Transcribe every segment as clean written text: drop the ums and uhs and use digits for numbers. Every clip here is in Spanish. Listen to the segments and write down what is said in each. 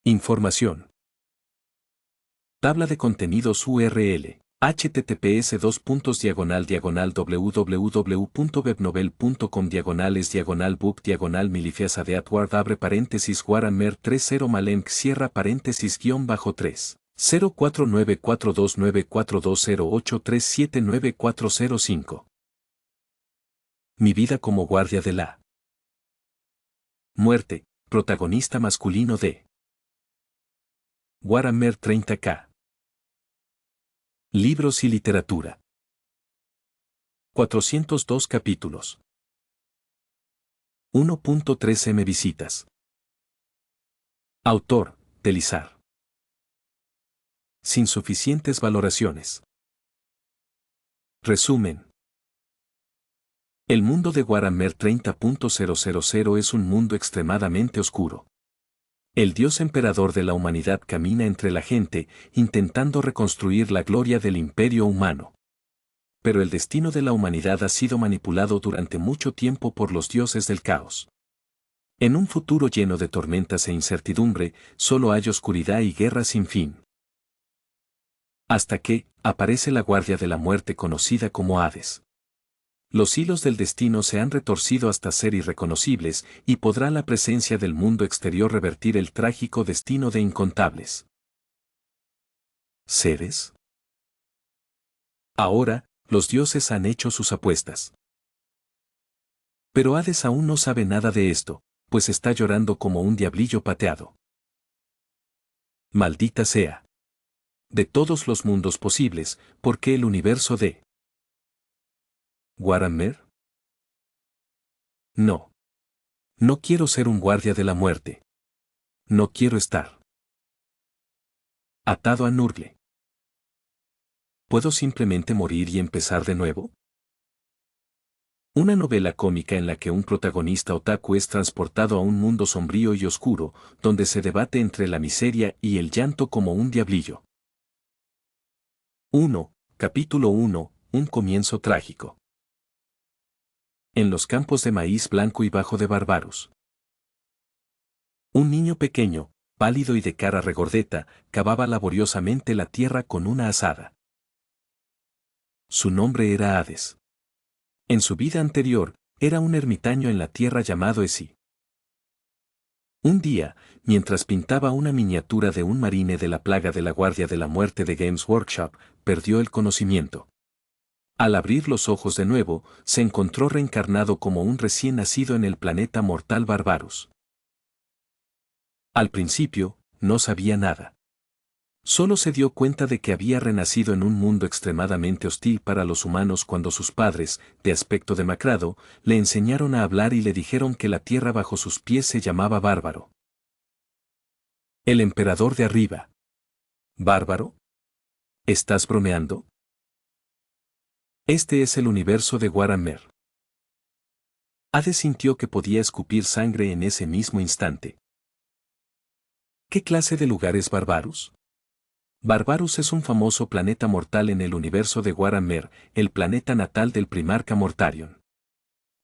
Información. Tabla de contenidos URL. https://www.webnovel.com/book/milifiasa de Atward abre paréntesis Warhammer 30 Malenk cierra paréntesis _3. 0494294208379405. Mi vida como guardia de la muerte, protagonista masculino de Warhammer 30K. Libros y literatura. 402 capítulos. 1.3 M visitas. Autor, Telizar. Sin suficientes valoraciones. Resumen. El mundo de Warhammer 30.000 es un mundo extremadamente oscuro. El dios emperador de la humanidad camina entre la gente, intentando reconstruir la gloria del imperio humano. Pero el destino de la humanidad ha sido manipulado durante mucho tiempo por los dioses del caos. En un futuro lleno de tormentas e incertidumbre, solo hay oscuridad y guerra sin fin. Hasta que, aparece la guardia de la muerte conocida como Hades. Los hilos del destino se han retorcido hasta ser irreconocibles y podrá la presencia del mundo exterior revertir el trágico destino de incontables seres. Ahora, los dioses han hecho sus apuestas. Pero Hades aún no sabe nada de esto, pues está llorando como un diablillo pateado. Maldita sea. De todos los mundos posibles, ¿por qué el universo de Warhammer? No. No quiero ser un guardia de la muerte. No quiero estar atado a Nurgle. ¿Puedo simplemente morir y empezar de nuevo? Una novela cómica en la que un protagonista otaku es transportado a un mundo sombrío y oscuro, donde se debate entre la miseria y el llanto como un diablillo. 1. Capítulo 1. Un comienzo trágico. En los campos de maíz blanco y bajo de Barbaros. Un niño pequeño, pálido y de cara regordeta, cavaba laboriosamente la tierra con una azada. Su nombre era Hades. En su vida anterior, era un ermitaño en la tierra llamado Esi. Un día, mientras pintaba una miniatura de un marine de la plaga de la Guardia de la Muerte de Games Workshop, perdió el conocimiento. Al abrir los ojos de nuevo, se encontró reencarnado como un recién nacido en el planeta mortal Barbaros. Al principio, no sabía nada. Solo se dio cuenta de que había renacido en un mundo extremadamente hostil para los humanos cuando sus padres, de aspecto demacrado, le enseñaron a hablar y le dijeron que la tierra bajo sus pies se llamaba Bárbaro. El emperador de arriba. ¿Bárbaro? ¿Estás bromeando? Este es el universo de Warhammer. Hades sintió que podía escupir sangre en ese mismo instante. ¿Qué clase de lugar es Barbarus? Barbarus es un famoso planeta mortal en el universo de Warhammer, el planeta natal del primarca Mortarion.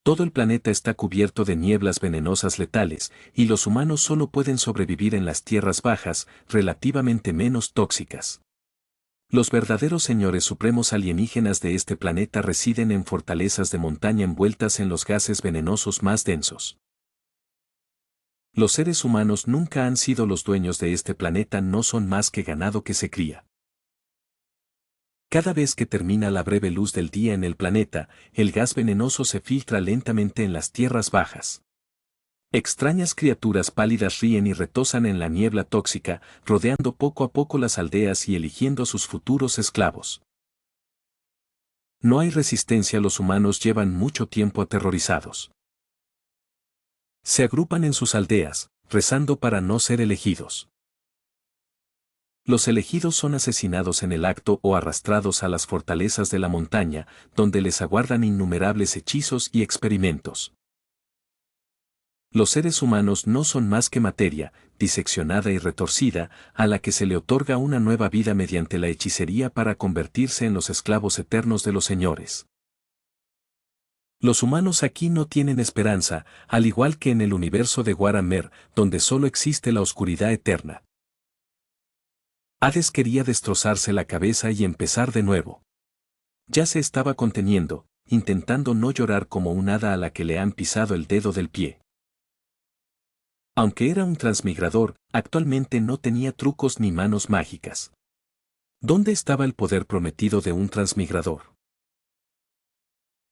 Todo el planeta está cubierto de nieblas venenosas letales, y los humanos solo pueden sobrevivir en las tierras bajas, relativamente menos tóxicas. Los verdaderos señores supremos alienígenas de este planeta residen en fortalezas de montaña envueltas en los gases venenosos más densos. Los seres humanos nunca han sido los dueños de este planeta, no son más que ganado que se cría. Cada vez que termina la breve luz del día en el planeta, el gas venenoso se filtra lentamente en las tierras bajas. Extrañas criaturas pálidas ríen y retozan en la niebla tóxica, rodeando poco a poco las aldeas y eligiendo a sus futuros esclavos. No hay resistencia, los humanos llevan mucho tiempo aterrorizados. Se agrupan en sus aldeas, rezando para no ser elegidos. Los elegidos son asesinados en el acto o arrastrados a las fortalezas de la montaña, donde les aguardan innumerables hechizos y experimentos. Los seres humanos no son más que materia, diseccionada y retorcida, a la que se le otorga una nueva vida mediante la hechicería para convertirse en los esclavos eternos de los señores. Los humanos aquí no tienen esperanza, al igual que en el universo de Warhammer, donde solo existe la oscuridad eterna. Hades quería destrozarse la cabeza y empezar de nuevo. Ya se estaba conteniendo, intentando no llorar como un hada a la que le han pisado el dedo del pie. Aunque era un transmigrador, actualmente no tenía trucos ni manos mágicas. ¿Dónde estaba el poder prometido de un transmigrador?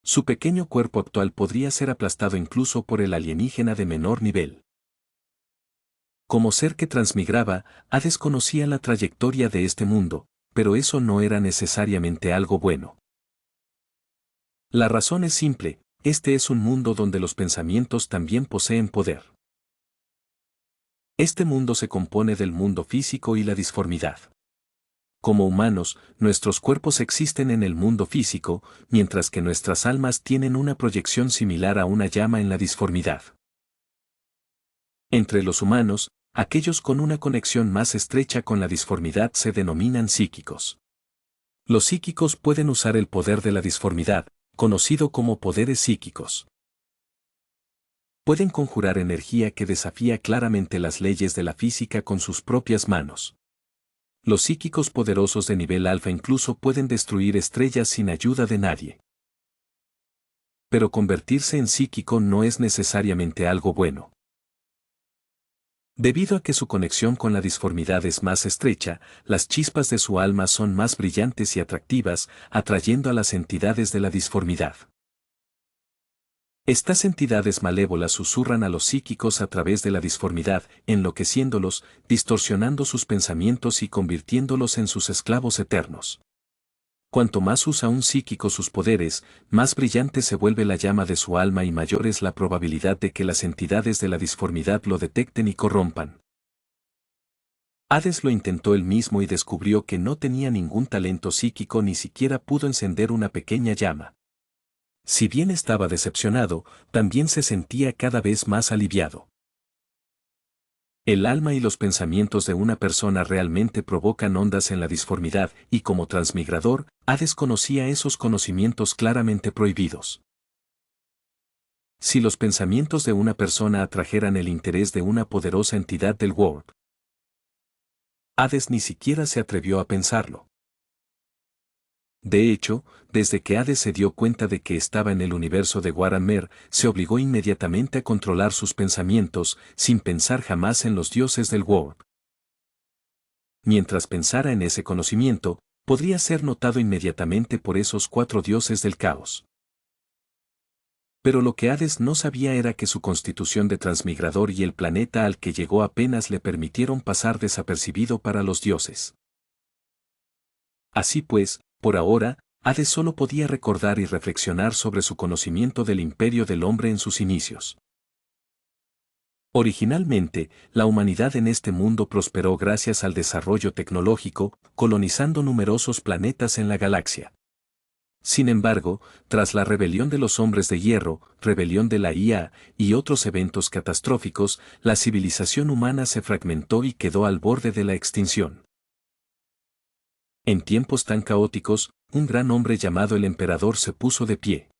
Su pequeño cuerpo actual podría ser aplastado incluso por el alienígena de menor nivel. Como ser que transmigraba, Hades conocía la trayectoria de este mundo, pero eso no era necesariamente algo bueno. La razón es simple, este es un mundo donde los pensamientos también poseen poder. Este mundo se compone del mundo físico y la disformidad. Como humanos, nuestros cuerpos existen en el mundo físico, mientras que nuestras almas tienen una proyección similar a una llama en la disformidad. Entre los humanos, aquellos con una conexión más estrecha con la disformidad se denominan psíquicos. Los psíquicos pueden usar el poder de la disformidad, conocido como poderes psíquicos. Pueden conjurar energía que desafía claramente las leyes de la física con sus propias manos. Los psíquicos poderosos de nivel alfa incluso pueden destruir estrellas sin ayuda de nadie. Pero convertirse en psíquico no es necesariamente algo bueno. Debido a que su conexión con la disformidad es más estrecha, las chispas de su alma son más brillantes y atractivas, atrayendo a las entidades de la disformidad. Estas entidades malévolas susurran a los psíquicos a través de la disformidad, enloqueciéndolos, distorsionando sus pensamientos y convirtiéndolos en sus esclavos eternos. Cuanto más usa un psíquico sus poderes, más brillante se vuelve la llama de su alma y mayor es la probabilidad de que las entidades de la disformidad lo detecten y corrompan. Hades lo intentó él mismo y descubrió que no tenía ningún talento psíquico, ni siquiera pudo encender una pequeña llama. Si bien estaba decepcionado, también se sentía cada vez más aliviado. El alma y los pensamientos de una persona realmente provocan ondas en la disformidad, y como transmigrador, Hades conocía esos conocimientos claramente prohibidos. Si los pensamientos de una persona atrajeran el interés de una poderosa entidad del World, Hades ni siquiera se atrevió a pensarlo. De hecho, desde que Hades se dio cuenta de que estaba en el universo de Warhammer, se obligó inmediatamente a controlar sus pensamientos, sin pensar jamás en los dioses del World. Mientras pensara en ese conocimiento, podría ser notado inmediatamente por esos 4 dioses del caos. Pero lo que Hades no sabía era que su constitución de transmigrador y el planeta al que llegó apenas le permitieron pasar desapercibido para los dioses. Así pues, por ahora, Hades solo podía recordar y reflexionar sobre su conocimiento del imperio del hombre en sus inicios. Originalmente, la humanidad en este mundo prosperó gracias al desarrollo tecnológico, colonizando numerosos planetas en la galaxia. Sin embargo, tras la rebelión de los hombres de hierro, rebelión de la IA y otros eventos catastróficos, la civilización humana se fragmentó y quedó al borde de la extinción. En tiempos tan caóticos, un gran hombre llamado el emperador se puso de pie.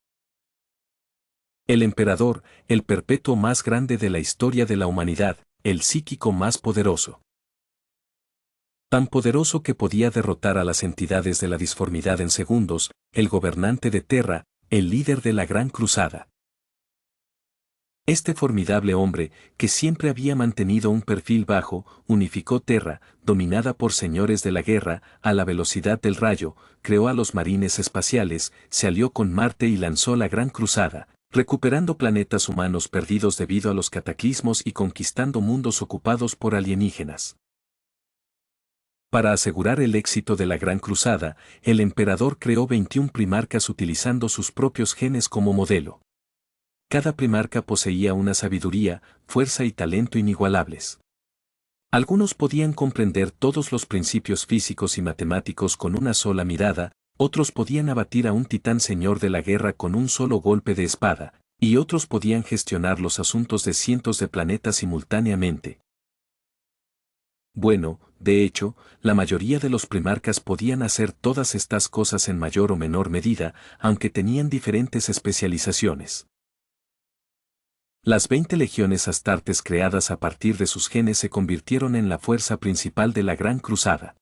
El emperador, el perpetuo más grande de la historia de la humanidad, el psíquico más poderoso. Tan poderoso que podía derrotar a las entidades de la disformidad en segundos, el gobernante de Terra, el líder de la Gran Cruzada. Este formidable hombre, que siempre había mantenido un perfil bajo, unificó Terra, dominada por señores de la guerra, a la velocidad del rayo, creó a los marines espaciales, se alió con Marte y lanzó la Gran Cruzada, recuperando planetas humanos perdidos debido a los cataclismos y conquistando mundos ocupados por alienígenas. Para asegurar el éxito de la Gran Cruzada, el emperador creó 21 primarcas utilizando sus propios genes como modelo. Cada primarca poseía una sabiduría, fuerza y talento inigualables. Algunos podían comprender todos los principios físicos y matemáticos con una sola mirada, otros podían abatir a un titán señor de la guerra con un solo golpe de espada, y otros podían gestionar los asuntos de cientos de planetas simultáneamente. Bueno, de hecho, la mayoría de los primarcas podían hacer todas estas cosas en mayor o menor medida, aunque tenían diferentes especializaciones. Las 20 legiones astartes creadas a partir de sus genes se convirtieron en la fuerza principal de la Gran Cruzada.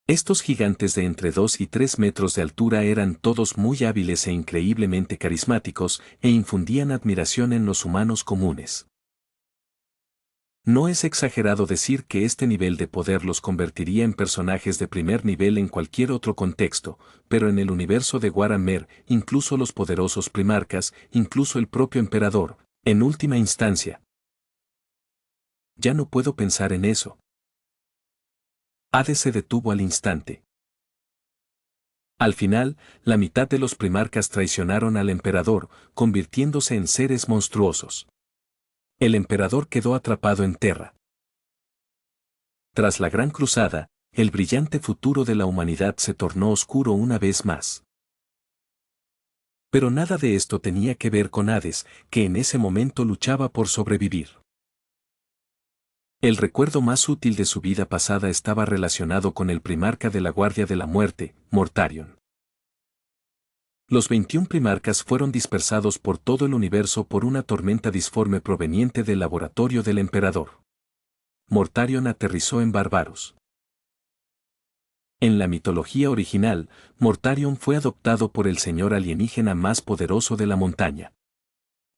Estos gigantes de entre 2 y 3 metros de altura eran todos muy hábiles e increíblemente carismáticos, e infundían admiración en los humanos comunes. No es exagerado decir que este nivel de poder los convertiría en personajes de primer nivel en cualquier otro contexto, pero en el universo de Warhammer, incluso los poderosos primarcas, incluso el propio emperador, en última instancia. Ya no puedo pensar en eso. Hades se detuvo al instante. Al final, la mitad de los primarcas traicionaron al emperador, convirtiéndose en seres monstruosos. El emperador quedó atrapado en Terra. Tras la Gran Cruzada, el brillante futuro de la humanidad se tornó oscuro una vez más. Pero nada de esto tenía que ver con Hades, que en ese momento luchaba por sobrevivir. El recuerdo más útil de su vida pasada estaba relacionado con el primarca de la Guardia de la Muerte, Mortarion. Los 21 primarcas fueron dispersados por todo el universo por una tormenta disforme proveniente del laboratorio del emperador. Mortarion aterrizó en Barbaros. En la mitología original, Mortarion fue adoptado por el señor alienígena más poderoso de la montaña.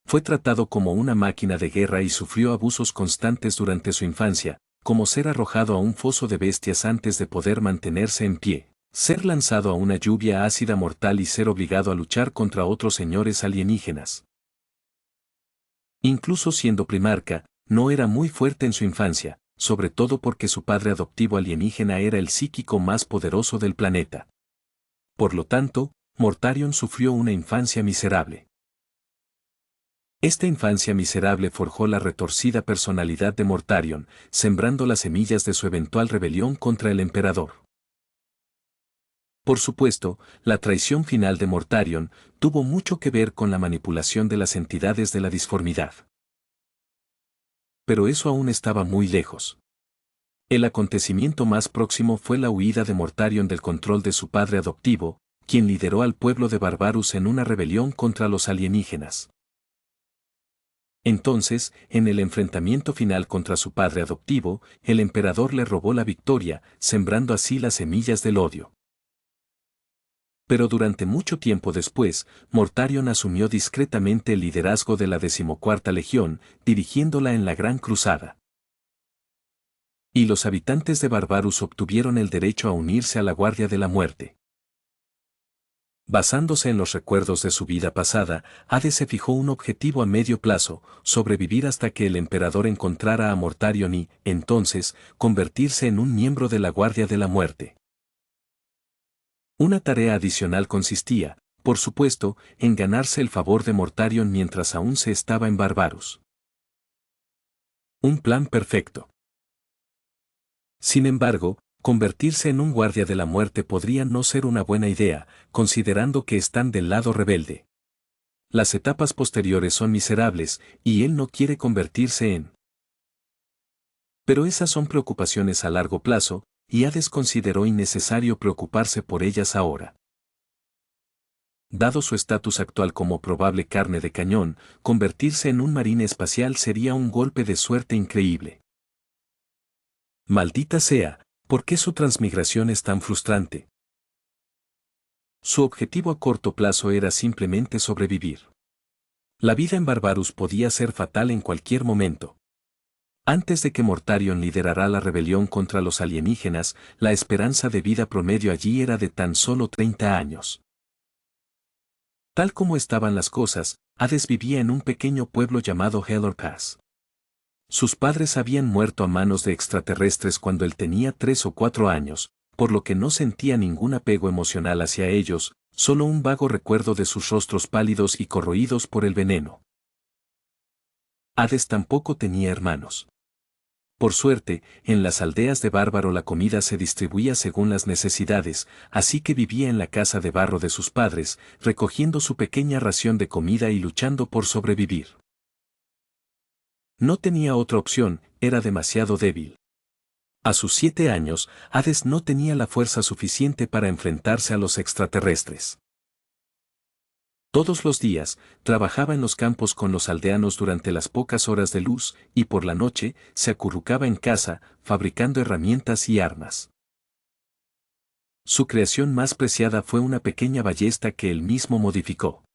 Fue tratado como una máquina de guerra y sufrió abusos constantes durante su infancia, como ser arrojado a un foso de bestias antes de poder mantenerse en pie, ser lanzado a una lluvia ácida mortal y ser obligado a luchar contra otros señores alienígenas. Incluso siendo primarca, no era muy fuerte en su infancia, sobre todo porque su padre adoptivo alienígena era el psíquico más poderoso del planeta. Por lo tanto, Mortarion sufrió una infancia miserable. Esta infancia miserable forjó la retorcida personalidad de Mortarion, sembrando las semillas de su eventual rebelión contra el emperador. Por supuesto, la traición final de Mortarion tuvo mucho que ver con la manipulación de las entidades de la disformidad. Pero eso aún estaba muy lejos. El acontecimiento más próximo fue la huida de Mortarion del control de su padre adoptivo, quien lideró al pueblo de Barbarus en una rebelión contra los alienígenas. Entonces, en el enfrentamiento final contra su padre adoptivo, el emperador le robó la victoria, sembrando así las semillas del odio. Pero durante mucho tiempo después, Mortarion asumió discretamente el liderazgo de la 14ª Legión, dirigiéndola en la Gran Cruzada. Y los habitantes de Barbarus obtuvieron el derecho a unirse a la Guardia de la Muerte. Basándose en los recuerdos de su vida pasada, Hades se fijó un objetivo a medio plazo, sobrevivir hasta que el emperador encontrara a Mortarion y, entonces, convertirse en un miembro de la Guardia de la Muerte. Una tarea adicional consistía, por supuesto, en ganarse el favor de Mortarion mientras aún se estaba en Barbarus. Un plan perfecto. Sin embargo, convertirse en un guardia de la muerte podría no ser una buena idea, considerando que están del lado rebelde. Las etapas posteriores son miserables, y él no quiere convertirse en. Pero esas son preocupaciones a largo plazo, y Hades consideró innecesario preocuparse por ellas ahora. Dado su estatus actual como probable carne de cañón, convertirse en un marine espacial sería un golpe de suerte increíble. Maldita sea, ¿por qué su transmigración es tan frustrante? Su objetivo a corto plazo era simplemente sobrevivir. La vida en Barbarus podía ser fatal en cualquier momento. Antes de que Mortarion liderara la rebelión contra los alienígenas, la esperanza de vida promedio allí era de tan solo 30 años. Tal como estaban las cosas, Hades vivía en un pequeño pueblo llamado Helor Pass. Sus padres habían muerto a manos de extraterrestres cuando él tenía 3 o 4 años, por lo que no sentía ningún apego emocional hacia ellos, solo un vago recuerdo de sus rostros pálidos y corroídos por el veneno. Hades tampoco tenía hermanos. Por suerte, en las aldeas de Bárbaro la comida se distribuía según las necesidades, así que vivía en la casa de barro de sus padres, recogiendo su pequeña ración de comida y luchando por sobrevivir. No tenía otra opción, era demasiado débil. A sus 7 años, Hades no tenía la fuerza suficiente para enfrentarse a los extraterrestres. Todos los días, trabajaba en los campos con los aldeanos durante las pocas horas de luz, y por la noche, se acurrucaba en casa, fabricando herramientas y armas. Su creación más preciada fue una pequeña ballesta que él mismo modificó.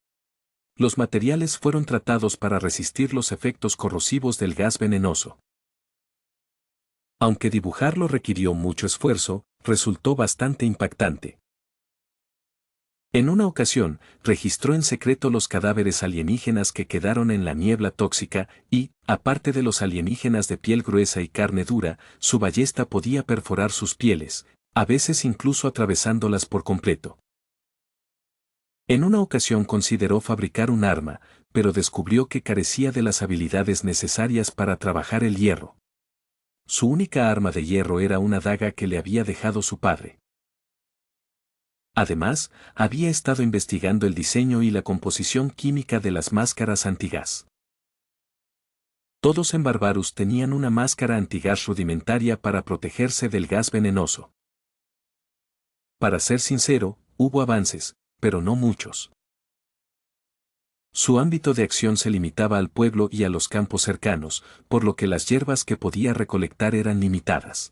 Los materiales fueron tratados para resistir los efectos corrosivos del gas venenoso. Aunque dibujarlo requirió mucho esfuerzo, resultó bastante impactante. En una ocasión, registró en secreto los cadáveres alienígenas que quedaron en la niebla tóxica y, aparte de los alienígenas de piel gruesa y carne dura, su ballesta podía perforar sus pieles, a veces incluso atravesándolas por completo. En una ocasión consideró fabricar un arma, pero descubrió que carecía de las habilidades necesarias para trabajar el hierro. Su única arma de hierro era una daga que le había dejado su padre. Además, había estado investigando el diseño y la composición química de las máscaras antigas. Todos en Barbarus tenían una máscara antigas rudimentaria para protegerse del gas venenoso. Para ser sincero, hubo avances, pero no muchos. Su ámbito de acción se limitaba al pueblo y a los campos cercanos, por lo que las hierbas que podía recolectar eran limitadas.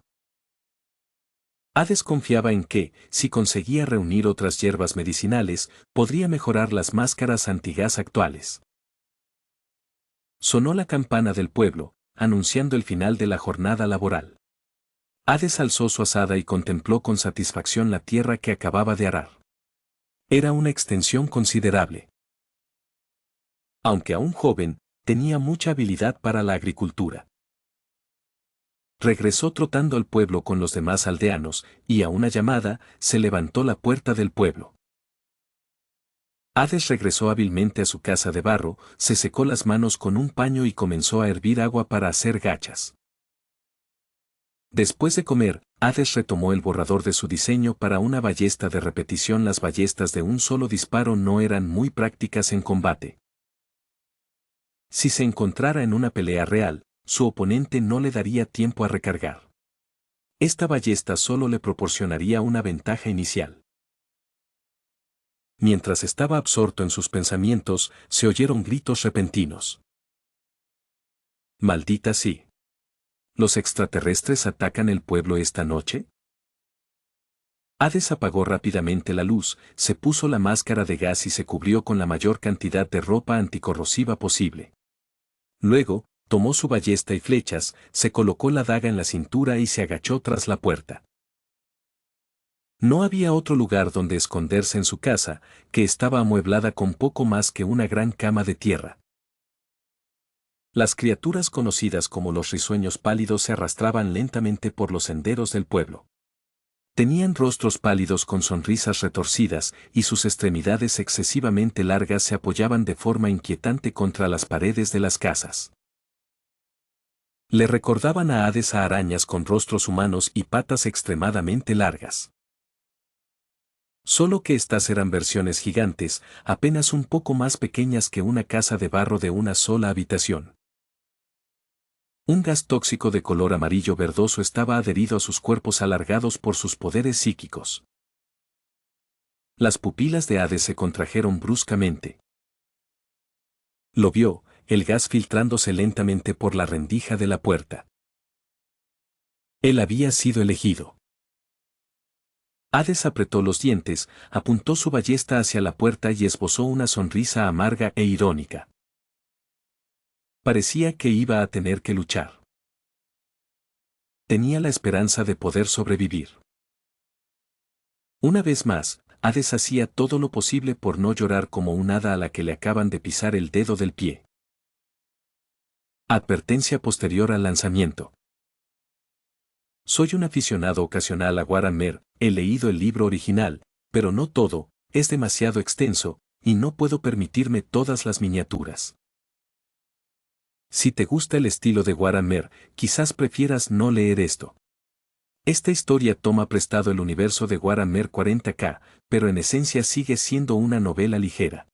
Hades confiaba en que, si conseguía reunir otras hierbas medicinales, podría mejorar las máscaras antigas actuales. Sonó la campana del pueblo, anunciando el final de la jornada laboral. Hades alzó su azada y contempló con satisfacción la tierra que acababa de arar. Era una extensión considerable. Aunque aún joven, tenía mucha habilidad para la agricultura. Regresó trotando al pueblo con los demás aldeanos, y a una llamada, se levantó la puerta del pueblo. Hades regresó hábilmente a su casa de barro, se secó las manos con un paño y comenzó a hervir agua para hacer gachas. Después de comer, Hades retomó el borrador de su diseño para una ballesta de repetición. Las ballestas de un solo disparo no eran muy prácticas en combate. Si se encontrara en una pelea real, su oponente no le daría tiempo a recargar. Esta ballesta solo le proporcionaría una ventaja inicial. Mientras estaba absorto en sus pensamientos, se oyeron gritos repentinos. Maldita sí. ¿Los extraterrestres atacan el pueblo esta noche? Hades apagó rápidamente la luz, se puso la máscara de gas y se cubrió con la mayor cantidad de ropa anticorrosiva posible. Luego, tomó su ballesta y flechas, se colocó la daga en la cintura y se agachó tras la puerta. No había otro lugar donde esconderse en su casa, que estaba amueblada con poco más que una gran cama de tierra. Las criaturas conocidas como los risueños pálidos se arrastraban lentamente por los senderos del pueblo. Tenían rostros pálidos con sonrisas retorcidas, y sus extremidades excesivamente largas se apoyaban de forma inquietante contra las paredes de las casas. Le recordaban a Hades a arañas con rostros humanos y patas extremadamente largas. Solo que estas eran versiones gigantes, apenas un poco más pequeñas que una casa de barro de una sola habitación. Un gas tóxico de color amarillo verdoso estaba adherido a sus cuerpos alargados por sus poderes psíquicos. Las pupilas de Hades se contrajeron bruscamente. Lo vio, el gas filtrándose lentamente por la rendija de la puerta. Él había sido elegido. Hades apretó los dientes, apuntó su ballesta hacia la puerta y esbozó una sonrisa amarga e irónica. Parecía que iba a tener que luchar. Tenía la esperanza de poder sobrevivir. Una vez más, Hades hacía todo lo posible por no llorar como un hada a la que le acaban de pisar el dedo del pie. Advertencia posterior al lanzamiento. Soy un aficionado ocasional a Warhammer, he leído el libro original, pero no todo, es demasiado extenso, y no puedo permitirme todas las miniaturas. Si te gusta el estilo de Warhammer, quizás prefieras no leer esto. Esta historia toma prestado el universo de Warhammer 40K, pero en esencia sigue siendo una novela ligera.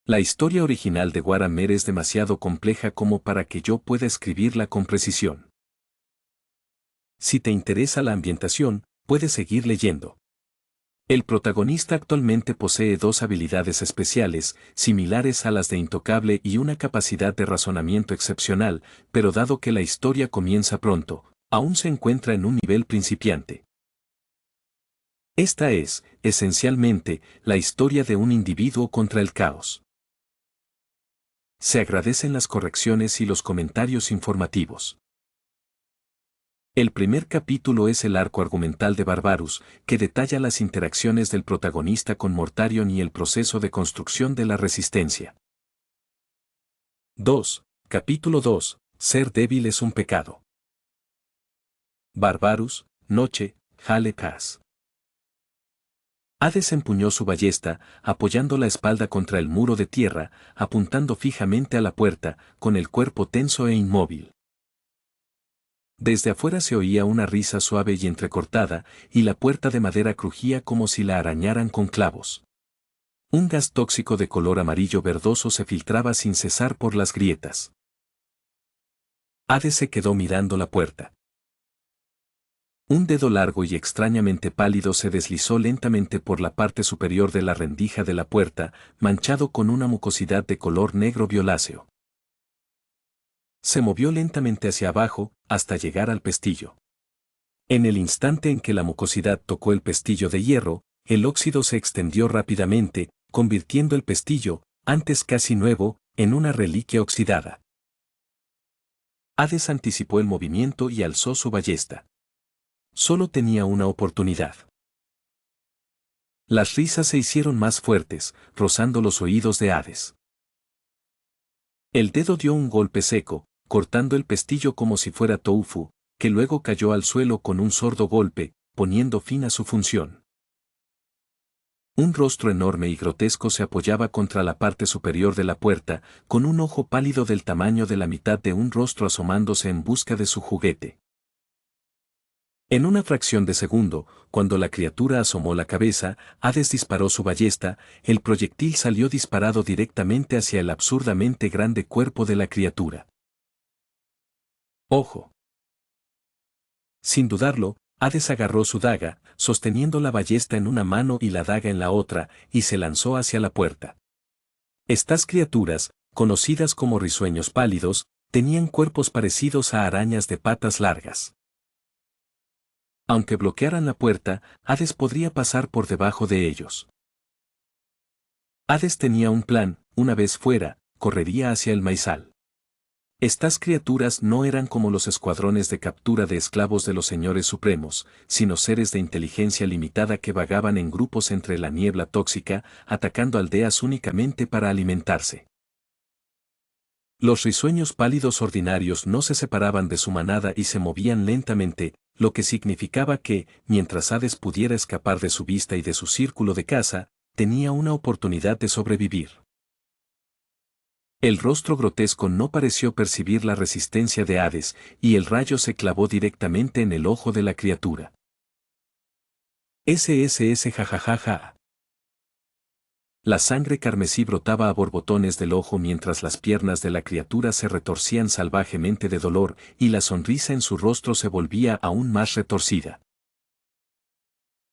La historia original de Warhammer es demasiado compleja como para que yo pueda escribirla con precisión. Si te interesa la ambientación, puedes seguir leyendo. El protagonista actualmente posee dos habilidades especiales, similares a las de Intocable y una capacidad de razonamiento excepcional, pero dado que la historia comienza pronto, aún se encuentra en un nivel principiante. Esta es, esencialmente, la historia de un individuo contra el caos. Se agradecen las correcciones y los comentarios informativos. El primer capítulo es el arco argumental de Barbarus, que detalla las interacciones del protagonista con Mortarion y el proceso de construcción de la resistencia. 2. Capítulo 2. Ser débil es un pecado. Barbarus, noche, Hale Cas. Hades empuñó su ballesta, apoyando la espalda contra el muro de tierra, apuntando fijamente a la puerta, con el cuerpo tenso e inmóvil. Desde afuera se oía una risa suave y entrecortada, y la puerta de madera crujía como si la arañaran con clavos. Un gas tóxico de color amarillo verdoso se filtraba sin cesar por las grietas. Hades se quedó mirando la puerta. Un dedo largo y extrañamente pálido se deslizó lentamente por la parte superior de la rendija de la puerta, manchado con una mucosidad de color negro violáceo. Se movió lentamente hacia abajo, hasta llegar al pestillo. En el instante en que la mucosidad tocó el pestillo de hierro, el óxido se extendió rápidamente, convirtiendo el pestillo, antes casi nuevo, en una reliquia oxidada. Hades anticipó el movimiento y alzó su ballesta. Solo tenía una oportunidad. Las risas se hicieron más fuertes, rozando los oídos de Hades. El dedo dio un golpe seco, cortando el pestillo como si fuera tofu, que luego cayó al suelo con un sordo golpe, poniendo fin a su función. Un rostro enorme y grotesco se apoyaba contra la parte superior de la puerta, con un ojo pálido del tamaño de la mitad de un rostro asomándose en busca de su juguete. En una fracción de segundo, cuando la criatura asomó la cabeza, Hades disparó su ballesta, el proyectil salió disparado directamente hacia el absurdamente grande cuerpo de la criatura. ¡Ojo! Sin dudarlo, Hades agarró su daga, sosteniendo la ballesta en una mano y la daga en la otra, y se lanzó hacia la puerta. Estas criaturas, conocidas como risueños pálidos, tenían cuerpos parecidos a arañas de patas largas. Aunque bloquearan la puerta, Hades podría pasar por debajo de ellos. Hades tenía un plan, una vez fuera, correría hacia el maizal. Estas criaturas no eran como los escuadrones de captura de esclavos de los señores supremos, sino seres de inteligencia limitada que vagaban en grupos entre la niebla tóxica, atacando aldeas únicamente para alimentarse. Los risueños pálidos ordinarios no se separaban de su manada y se movían lentamente, lo que significaba que, mientras Hades pudiera escapar de su vista y de su círculo de caza, tenía una oportunidad de sobrevivir. El rostro grotesco no pareció percibir la resistencia de Hades, y el rayo se clavó directamente en el ojo de la criatura. SSS jajajaja. La sangre carmesí brotaba a borbotones del ojo mientras las piernas de la criatura se retorcían salvajemente de dolor y la sonrisa en su rostro se volvía aún más retorcida.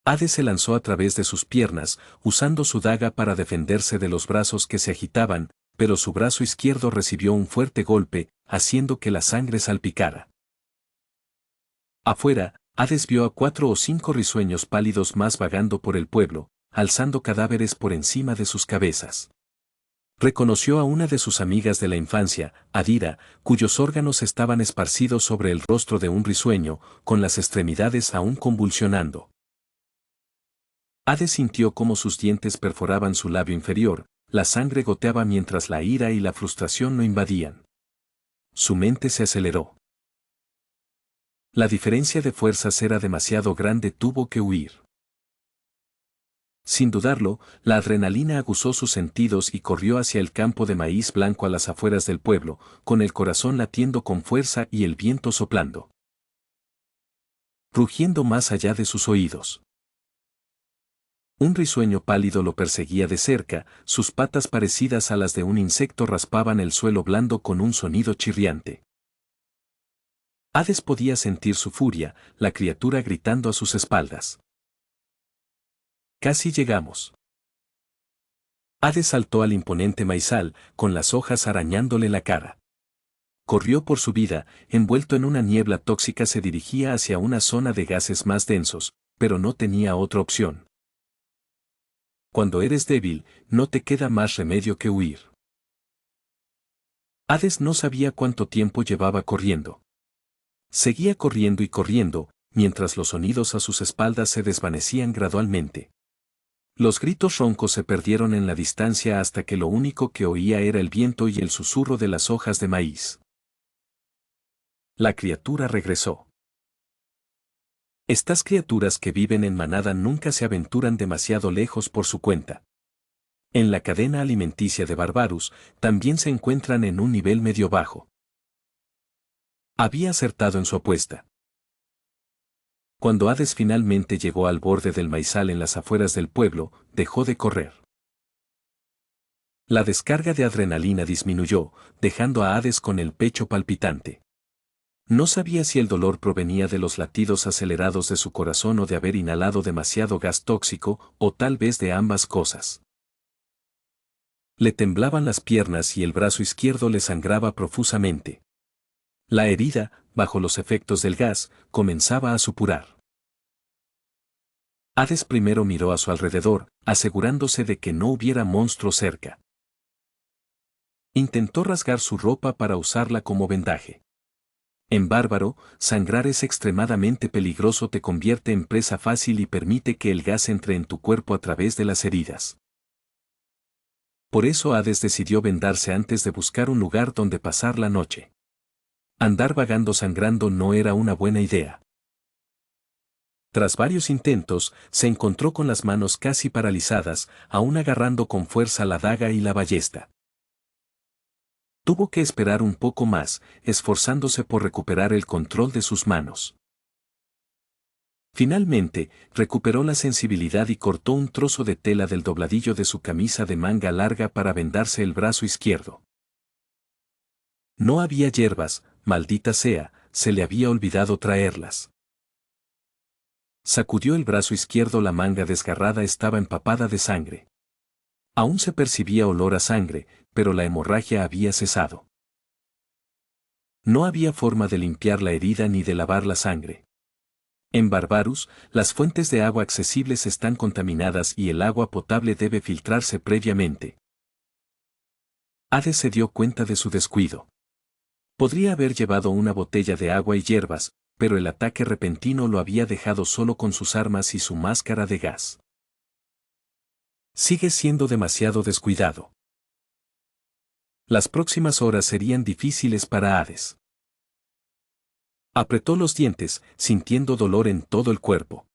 Hades se lanzó a través de sus piernas, usando su daga para defenderse de los brazos que se agitaban, pero su brazo izquierdo recibió un fuerte golpe, haciendo que la sangre salpicara. Afuera, Hades vio a 4 o 5 risueños pálidos más vagando por el pueblo, alzando cadáveres por encima de sus cabezas. Reconoció a una de sus amigas de la infancia, Adira, cuyos órganos estaban esparcidos sobre el rostro de un risueño, con las extremidades aún convulsionando. Hades sintió cómo sus dientes perforaban su labio inferior, la sangre goteaba mientras la ira y la frustración lo invadían. Su mente se aceleró. La diferencia de fuerzas era demasiado grande, tuvo que huir. Sin dudarlo, la adrenalina aguzó sus sentidos y corrió hacia el campo de maíz blanco a las afueras del pueblo, con el corazón latiendo con fuerza y el viento soplando, rugiendo más allá de sus oídos. Un risueño pálido lo perseguía de cerca, sus patas parecidas a las de un insecto raspaban el suelo blando con un sonido chirriante. Hades podía sentir su furia, la criatura gritando a sus espaldas. Casi llegamos. Hades saltó al imponente maizal, con las hojas arañándole la cara. Corrió por su vida, envuelto en una niebla tóxica se dirigía hacia una zona de gases más densos, pero no tenía otra opción. Cuando eres débil, no te queda más remedio que huir. Hades no sabía cuánto tiempo llevaba corriendo. Seguía corriendo y corriendo, mientras los sonidos a sus espaldas se desvanecían gradualmente. Los gritos roncos se perdieron en la distancia hasta que lo único que oía era el viento y el susurro de las hojas de maíz. La criatura regresó. Estas criaturas que viven en manada nunca se aventuran demasiado lejos por su cuenta. En la cadena alimenticia de Barbarus, también se encuentran en un nivel medio bajo. Había acertado en su apuesta. Cuando Hades finalmente llegó al borde del maizal en las afueras del pueblo, dejó de correr. La descarga de adrenalina disminuyó, dejando a Hades con el pecho palpitante. No sabía si el dolor provenía de los latidos acelerados de su corazón o de haber inhalado demasiado gas tóxico, o tal vez de ambas cosas. Le temblaban las piernas y el brazo izquierdo le sangraba profusamente. La herida, bajo los efectos del gas, comenzaba a supurar. Hades primero miró a su alrededor, asegurándose de que no hubiera monstruo cerca. Intentó rasgar su ropa para usarla como vendaje. En bárbaro, sangrar es extremadamente peligroso, te convierte en presa fácil y permite que el gas entre en tu cuerpo a través de las heridas. Por eso Hades decidió vendarse antes de buscar un lugar donde pasar la noche. Andar vagando sangrando no era una buena idea. Tras varios intentos, se encontró con las manos casi paralizadas, aún agarrando con fuerza la daga y la ballesta. Tuvo que esperar un poco más, esforzándose por recuperar el control de sus manos. Finalmente, recuperó la sensibilidad y cortó un trozo de tela del dobladillo de su camisa de manga larga para vendarse el brazo izquierdo. No había hierbas, maldita sea, se le había olvidado traerlas. Sacudió el brazo izquierdo, la manga desgarrada estaba empapada de sangre. Aún se percibía olor a sangre, pero la hemorragia había cesado. No había forma de limpiar la herida ni de lavar la sangre. En Barbarus, las fuentes de agua accesibles están contaminadas y el agua potable debe filtrarse previamente. Hades se dio cuenta de su descuido. Podría haber llevado una botella de agua y hierbas, pero el ataque repentino lo había dejado solo con sus armas y su máscara de gas. Sigue siendo demasiado descuidado. Las próximas horas serían difíciles para Hades. Apretó los dientes, sintiendo dolor en todo el cuerpo.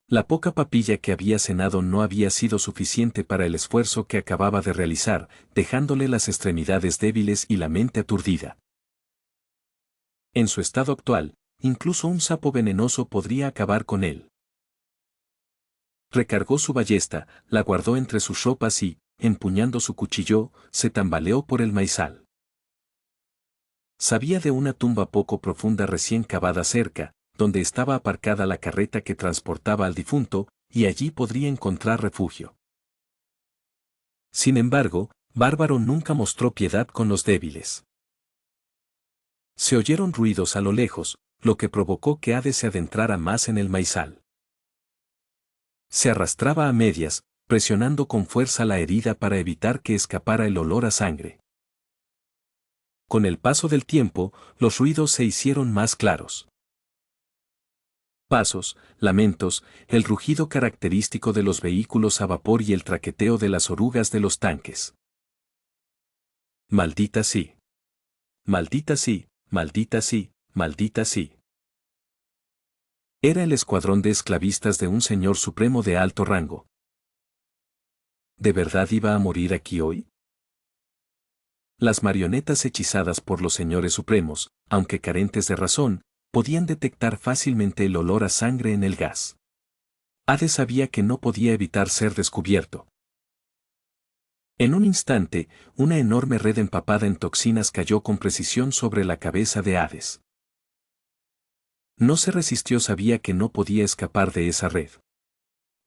La poca papilla que había cenado no había sido suficiente para el esfuerzo que acababa de realizar, dejándole las extremidades débiles y la mente aturdida. En su estado actual, incluso un sapo venenoso podría acabar con él. Recargó su ballesta, la guardó entre sus ropas y, empuñando su cuchillo, se tambaleó por el maizal. Sabía de una tumba poco profunda recién cavada cerca, donde estaba aparcada la carreta que transportaba al difunto, y allí podría encontrar refugio. Sin embargo, Bárbaro nunca mostró piedad con los débiles. Se oyeron ruidos a lo lejos, lo que provocó que Hades se adentrara más en el maizal. Se arrastraba a medias, presionando con fuerza la herida para evitar que escapara el olor a sangre. Con el paso del tiempo, los ruidos se hicieron más claros. Pasos, lamentos, el rugido característico de los vehículos a vapor y el traqueteo de las orugas de los tanques. Maldita sí. Maldita sí, maldita sí, maldita sí. Era el escuadrón de esclavistas de un señor supremo de alto rango. ¿De verdad iba a morir aquí hoy? Las marionetas hechizadas por los señores supremos, aunque carentes de razón, podían detectar fácilmente el olor a sangre en el gas. Hades sabía que no podía evitar ser descubierto. En un instante, una enorme red empapada en toxinas cayó con precisión sobre la cabeza de Hades. No se resistió, sabía que no podía escapar de esa red.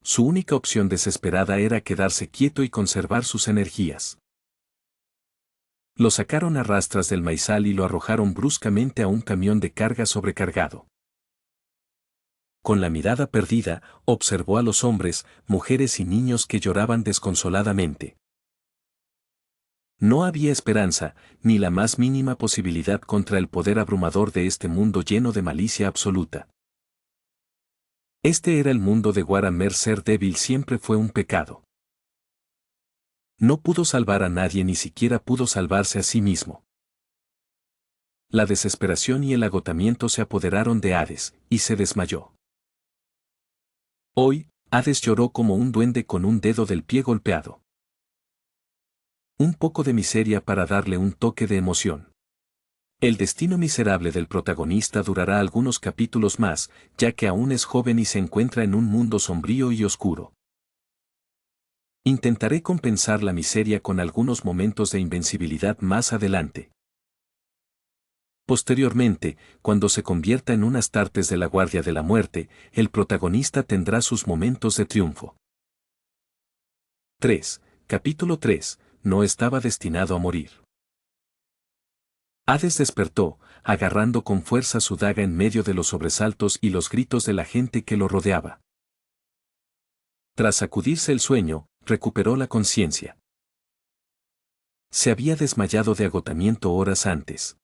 Su única opción desesperada era quedarse quieto y conservar sus energías. Lo sacaron a rastras del maizal y lo arrojaron bruscamente a un camión de carga sobrecargado. Con la mirada perdida, observó a los hombres, mujeres y niños que lloraban desconsoladamente. No había esperanza, ni la más mínima posibilidad contra el poder abrumador de este mundo lleno de malicia absoluta. Este era el mundo de Waramer. Ser débil siempre fue un pecado. No pudo salvar a nadie, ni siquiera pudo salvarse a sí mismo. La desesperación y el agotamiento se apoderaron de Hades, y se desmayó. Hoy, Hades lloró como un duende con un dedo del pie golpeado. Un poco de miseria para darle un toque de emoción. El destino miserable del protagonista durará algunos capítulos más, ya que aún es joven y se encuentra en un mundo sombrío y oscuro. Intentaré compensar la miseria con algunos momentos de invencibilidad más adelante. Posteriormente, cuando se convierta en un Astartes de la Guardia de la Muerte, el protagonista tendrá sus momentos de triunfo. 3. Capítulo 3. No estaba destinado a morir. Hades despertó, agarrando con fuerza su daga en medio de los sobresaltos y los gritos de la gente que lo rodeaba. Tras sacudirse el sueño, recuperó la conciencia. Se había desmayado de agotamiento horas antes.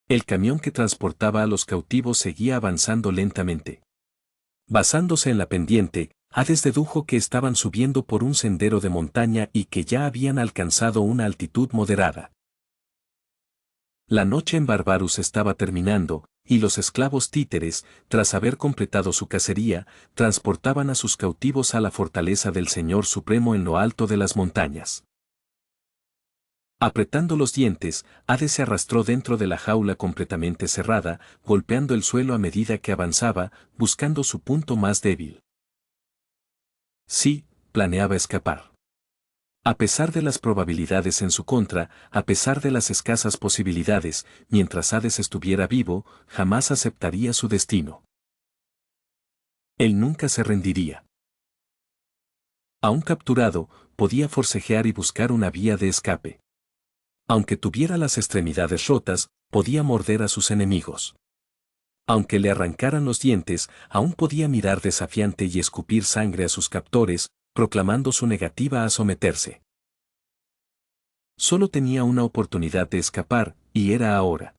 El camión que transportaba a los cautivos seguía avanzando lentamente. Basándose en la pendiente, Hades dedujo que estaban subiendo por un sendero de montaña y que ya habían alcanzado una altitud moderada. La noche en Barbarus estaba terminando, y los esclavos títeres, tras haber completado su cacería, transportaban a sus cautivos a la fortaleza del Señor Supremo en lo alto de las montañas. Apretando los dientes, Hades se arrastró dentro de la jaula completamente cerrada, golpeando el suelo a medida que avanzaba, buscando su punto más débil. Sí, planeaba escapar. A pesar de las probabilidades en su contra, a pesar de las escasas posibilidades, mientras Hades estuviera vivo, jamás aceptaría su destino. Él nunca se rendiría. Aún capturado, podía forcejear y buscar una vía de escape. Aunque tuviera las extremidades rotas, podía morder a sus enemigos. Aunque le arrancaran los dientes, aún podía mirar desafiante y escupir sangre a sus captores, proclamando su negativa a someterse. Solo tenía una oportunidad de escapar, y era ahora.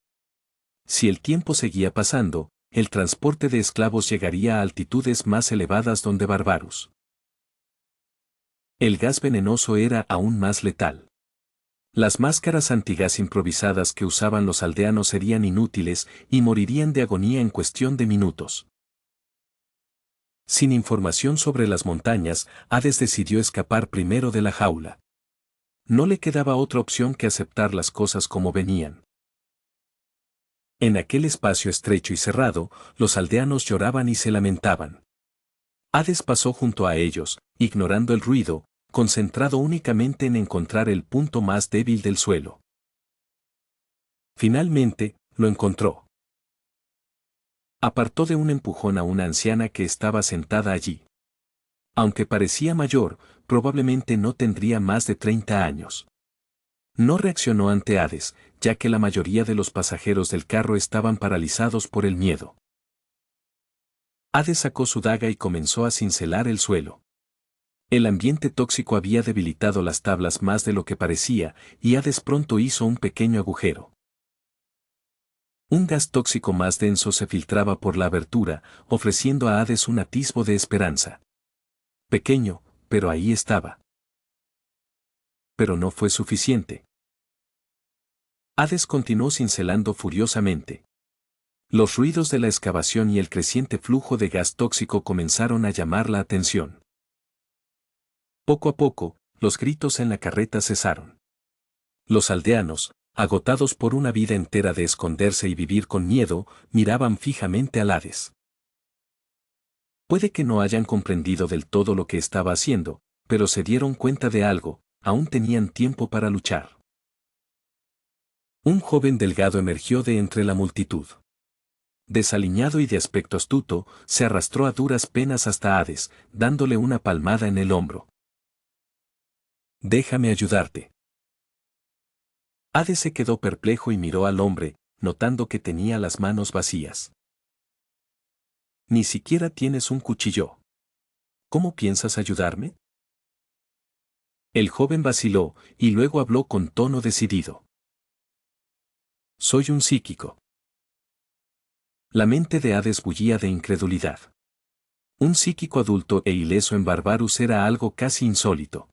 Si el tiempo seguía pasando, el transporte de esclavos llegaría a altitudes más elevadas donde Barbarus. El gas venenoso era aún más letal. Las máscaras antigas improvisadas que usaban los aldeanos serían inútiles y morirían de agonía en cuestión de minutos. Sin información sobre las montañas, Hades decidió escapar primero de la jaula. No le quedaba otra opción que aceptar las cosas como venían. En aquel espacio estrecho y cerrado, los aldeanos lloraban y se lamentaban. Hades pasó junto a ellos, ignorando el ruido, concentrado únicamente en encontrar el punto más débil del suelo. Finalmente, lo encontró. Apartó de un empujón a una anciana que estaba sentada allí. Aunque parecía mayor, probablemente no tendría más de 30 años. No reaccionó ante Hades, ya que la mayoría de los pasajeros del carro estaban paralizados por el miedo. Hades sacó su daga y comenzó a cincelar el suelo. El ambiente tóxico había debilitado las tablas más de lo que parecía, y Hades pronto hizo un pequeño agujero. Un gas tóxico más denso se filtraba por la abertura, ofreciendo a Hades un atisbo de esperanza. Pequeño, pero ahí estaba. Pero no fue suficiente. Hades continuó cincelando furiosamente. Los ruidos de la excavación y el creciente flujo de gas tóxico comenzaron a llamar la atención. Poco a poco, los gritos en la carreta cesaron. Los aldeanos, agotados por una vida entera de esconderse y vivir con miedo, miraban fijamente a Hades. Puede que no hayan comprendido del todo lo que estaba haciendo, pero se dieron cuenta de algo, aún tenían tiempo para luchar. Un joven delgado emergió de entre la multitud. Desaliñado y de aspecto astuto, se arrastró a duras penas hasta Hades, dándole una palmada en el hombro. «Déjame ayudarte». Hades se quedó perplejo y miró al hombre, notando que tenía las manos vacías. Ni siquiera tienes un cuchillo. ¿Cómo piensas ayudarme? El joven vaciló, y luego habló con tono decidido. Soy un psíquico. La mente de Hades bullía de incredulidad. Un psíquico adulto e ileso en Barbarus era algo casi insólito.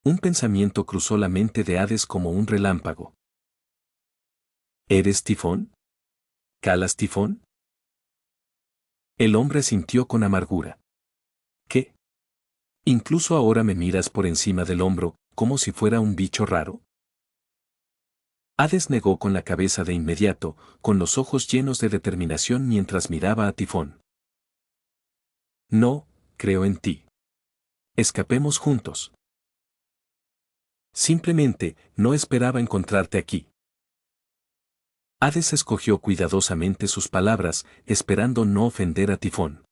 Un pensamiento cruzó la mente de Hades como un relámpago. ¿Eres Tifón? ¿Calas Tifón? El hombre sintió con amargura. ¿Qué? ¿Incluso ahora me miras por encima del hombro, como si fuera un bicho raro? Hades negó con la cabeza de inmediato, con los ojos llenos de determinación mientras miraba a Tifón. No, creo en ti. Escapemos juntos. Simplemente, no esperaba encontrarte aquí. Hades escogió cuidadosamente sus palabras, esperando no ofender a Tifón.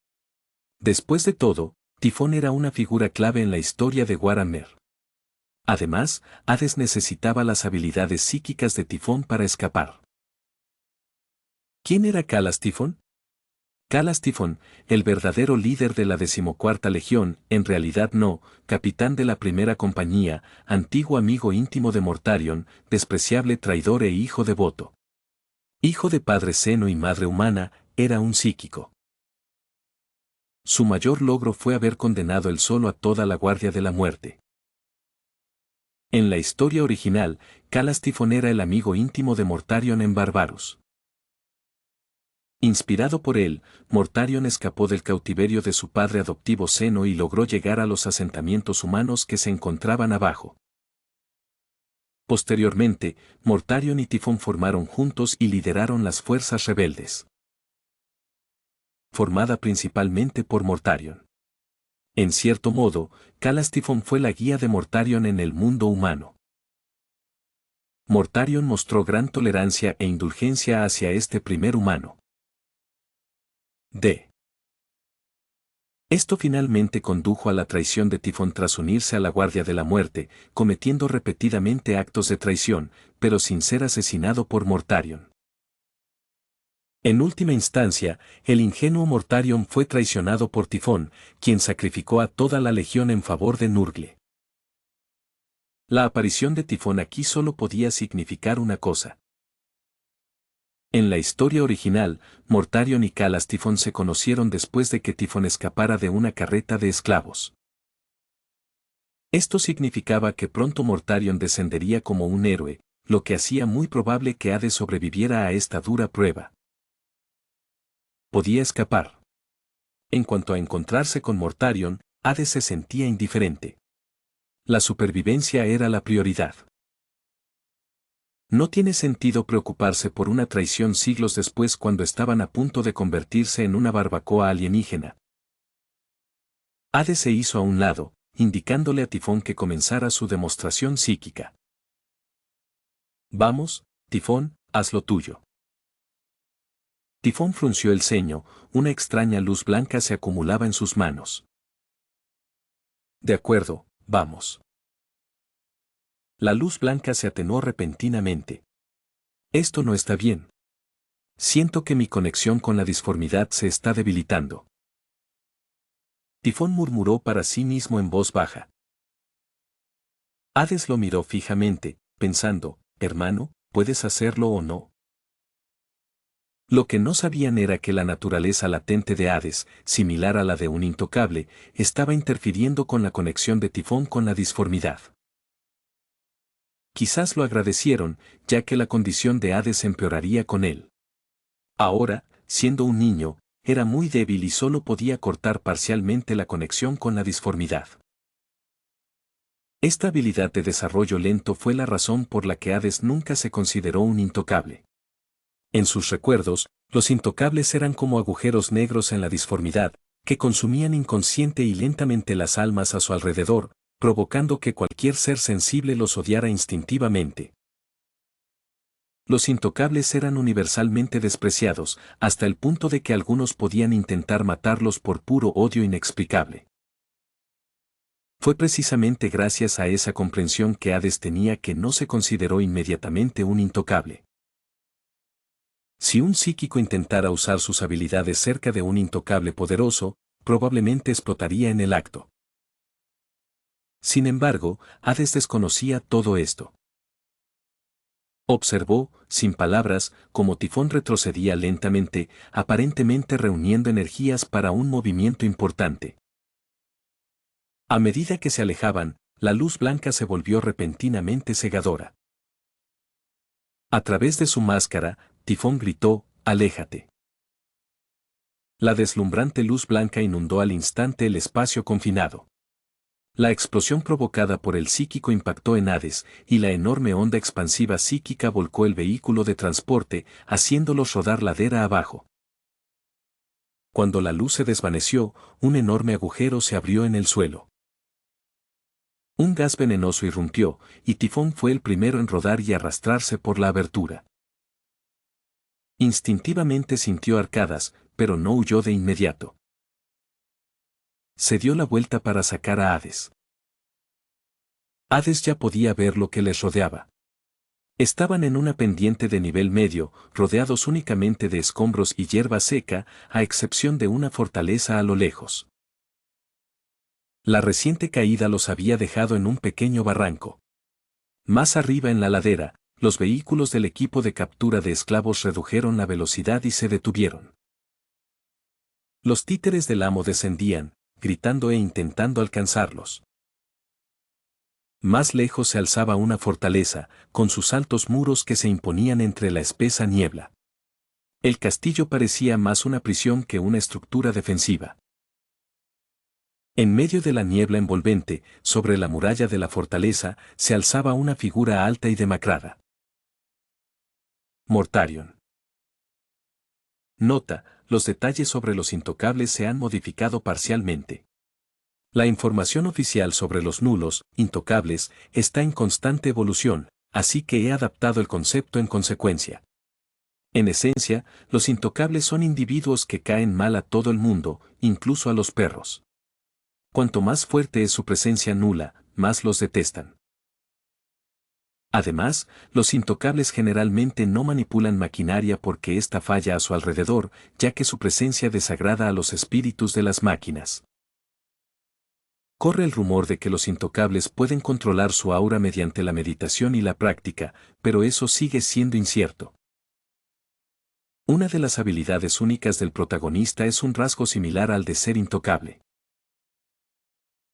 Después de todo, Tifón era una figura clave en la historia de Warhammer. Además, Hades necesitaba las habilidades psíquicas de Tifón para escapar. ¿Quién era Calas Tifón? Calas Tifón, el verdadero líder de la 14ª Legión, en realidad no, capitán de la primera compañía, antiguo amigo íntimo de Mortarion, despreciable traidor e hijo devoto. Hijo de padre seno y madre humana, era un psíquico. Su mayor logro fue haber condenado él solo a toda la Guardia de la Muerte. En la historia original, Calas Tifón era el amigo íntimo de Mortarion en Barbarus. Inspirado por él, Mortarion escapó del cautiverio de su padre adoptivo Seno y logró llegar a los asentamientos humanos que se encontraban abajo. Posteriormente, Mortarion y Tifón formaron juntos y lideraron las fuerzas rebeldes. Formada principalmente por Mortarion. En cierto modo, Calas Tifón fue la guía de Mortarion en el mundo humano. Mortarion mostró gran tolerancia e indulgencia hacia este primer humano. Esto finalmente condujo a la traición de Tifón tras unirse a la Guardia de la Muerte, cometiendo repetidamente actos de traición, pero sin ser asesinado por Mortarion. En última instancia, el ingenuo Mortarion fue traicionado por Tifón, quien sacrificó a toda la legión en favor de Nurgle. La aparición de Tifón aquí solo podía significar una cosa. En la historia original, Mortarion y Calas Tifón se conocieron después de que Tifón escapara de una carreta de esclavos. Esto significaba que pronto Mortarion descendería como un héroe, lo que hacía muy probable que Hades sobreviviera a esta dura prueba. Podía escapar. En cuanto a encontrarse con Mortarion, Hades se sentía indiferente. La supervivencia era la prioridad. No tiene sentido preocuparse por una traición siglos después cuando estaban a punto de convertirse en una barbacoa alienígena. Hades se hizo a un lado, indicándole a Tifón que comenzara su demostración psíquica. Vamos, Tifón, haz lo tuyo. Tifón frunció el ceño, una extraña luz blanca se acumulaba en sus manos. De acuerdo, vamos. La luz blanca se atenuó repentinamente. Esto no está bien. Siento que mi conexión con la disformidad se está debilitando. Tifón murmuró para sí mismo en voz baja. Hades lo miró fijamente, pensando, hermano, ¿puedes hacerlo o no? Lo que no sabían era que la naturaleza latente de Hades, similar a la de un intocable, estaba interfiriendo con la conexión de Tifón con la disformidad. Quizás lo agradecieron, ya que la condición de Hades empeoraría con él. Ahora, siendo un niño, era muy débil y solo podía cortar parcialmente la conexión con la disformidad. Esta habilidad de desarrollo lento fue la razón por la que Hades nunca se consideró un intocable. En sus recuerdos, los intocables eran como agujeros negros en la disformidad, que consumían inconsciente y lentamente las almas a su alrededor, provocando que cualquier ser sensible los odiara instintivamente. Los intocables eran universalmente despreciados, hasta el punto de que algunos podían intentar matarlos por puro odio inexplicable. Fue precisamente gracias a esa comprensión que Hades tenía que no se consideró inmediatamente un intocable. Si un psíquico intentara usar sus habilidades cerca de un intocable poderoso, probablemente explotaría en el acto. Sin embargo, Hades desconocía todo esto. Observó, sin palabras, cómo Tifón retrocedía lentamente, aparentemente reuniendo energías para un movimiento importante. A medida que se alejaban, la luz blanca se volvió repentinamente cegadora. A través de su máscara, Tifón gritó, «Aléjate». La deslumbrante luz blanca inundó al instante el espacio confinado. La explosión provocada por el psíquico impactó en Hades, y la enorme onda expansiva psíquica volcó el vehículo de transporte, haciéndolos rodar ladera abajo. Cuando la luz se desvaneció, un enorme agujero se abrió en el suelo. Un gas venenoso irrumpió, y Tifón fue el primero en rodar y arrastrarse por la abertura. Instintivamente sintió arcadas, pero no huyó de inmediato. Se dio la vuelta para sacar a Hades. Hades ya podía ver lo que les rodeaba. Estaban en una pendiente de nivel medio, rodeados únicamente de escombros y hierba seca, a excepción de una fortaleza a lo lejos. La reciente caída los había dejado en un pequeño barranco. Más arriba en la ladera, los vehículos del equipo de captura de esclavos redujeron la velocidad y se detuvieron. Los títeres del amo descendían, gritando e intentando alcanzarlos. Más lejos se alzaba una fortaleza, con sus altos muros que se imponían entre la espesa niebla. El castillo parecía más una prisión que una estructura defensiva. En medio de la niebla envolvente, sobre la muralla de la fortaleza, se alzaba una figura alta y demacrada. Mortarion. Nota: los detalles sobre los intocables se han modificado parcialmente. La información oficial sobre los nulos, intocables, está en constante evolución, así que he adaptado el concepto en consecuencia. En esencia, los intocables son individuos que caen mal a todo el mundo, incluso a los perros. Cuanto más fuerte es su presencia nula, más los detestan. Además, los intocables generalmente no manipulan maquinaria porque ésta falla a su alrededor, ya que su presencia desagrada a los espíritus de las máquinas. Corre el rumor de que los intocables pueden controlar su aura mediante la meditación y la práctica, pero eso sigue siendo incierto. Una de las habilidades únicas del protagonista es un rasgo similar al de ser intocable.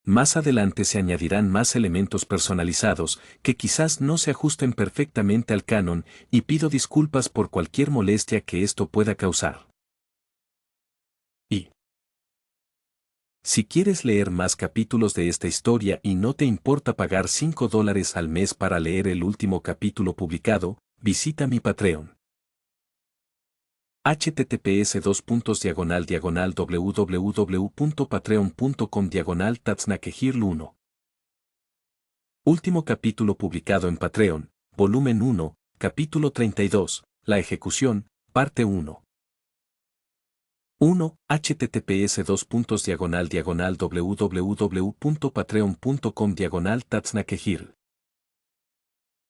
Más adelante se añadirán más elementos personalizados, que quizás no se ajusten perfectamente al canon, y pido disculpas por cualquier molestia que esto pueda causar. Si quieres leer más capítulos de esta historia y no te importa pagar $5 al mes para leer el último capítulo publicado, visita mi Patreon. https://www.patreon.com/tatsnakehirl1. Último capítulo publicado en Patreon, volumen 1, capítulo 32, La ejecución, parte 1. 1. https://www.patreon.com/tatsnakehirl.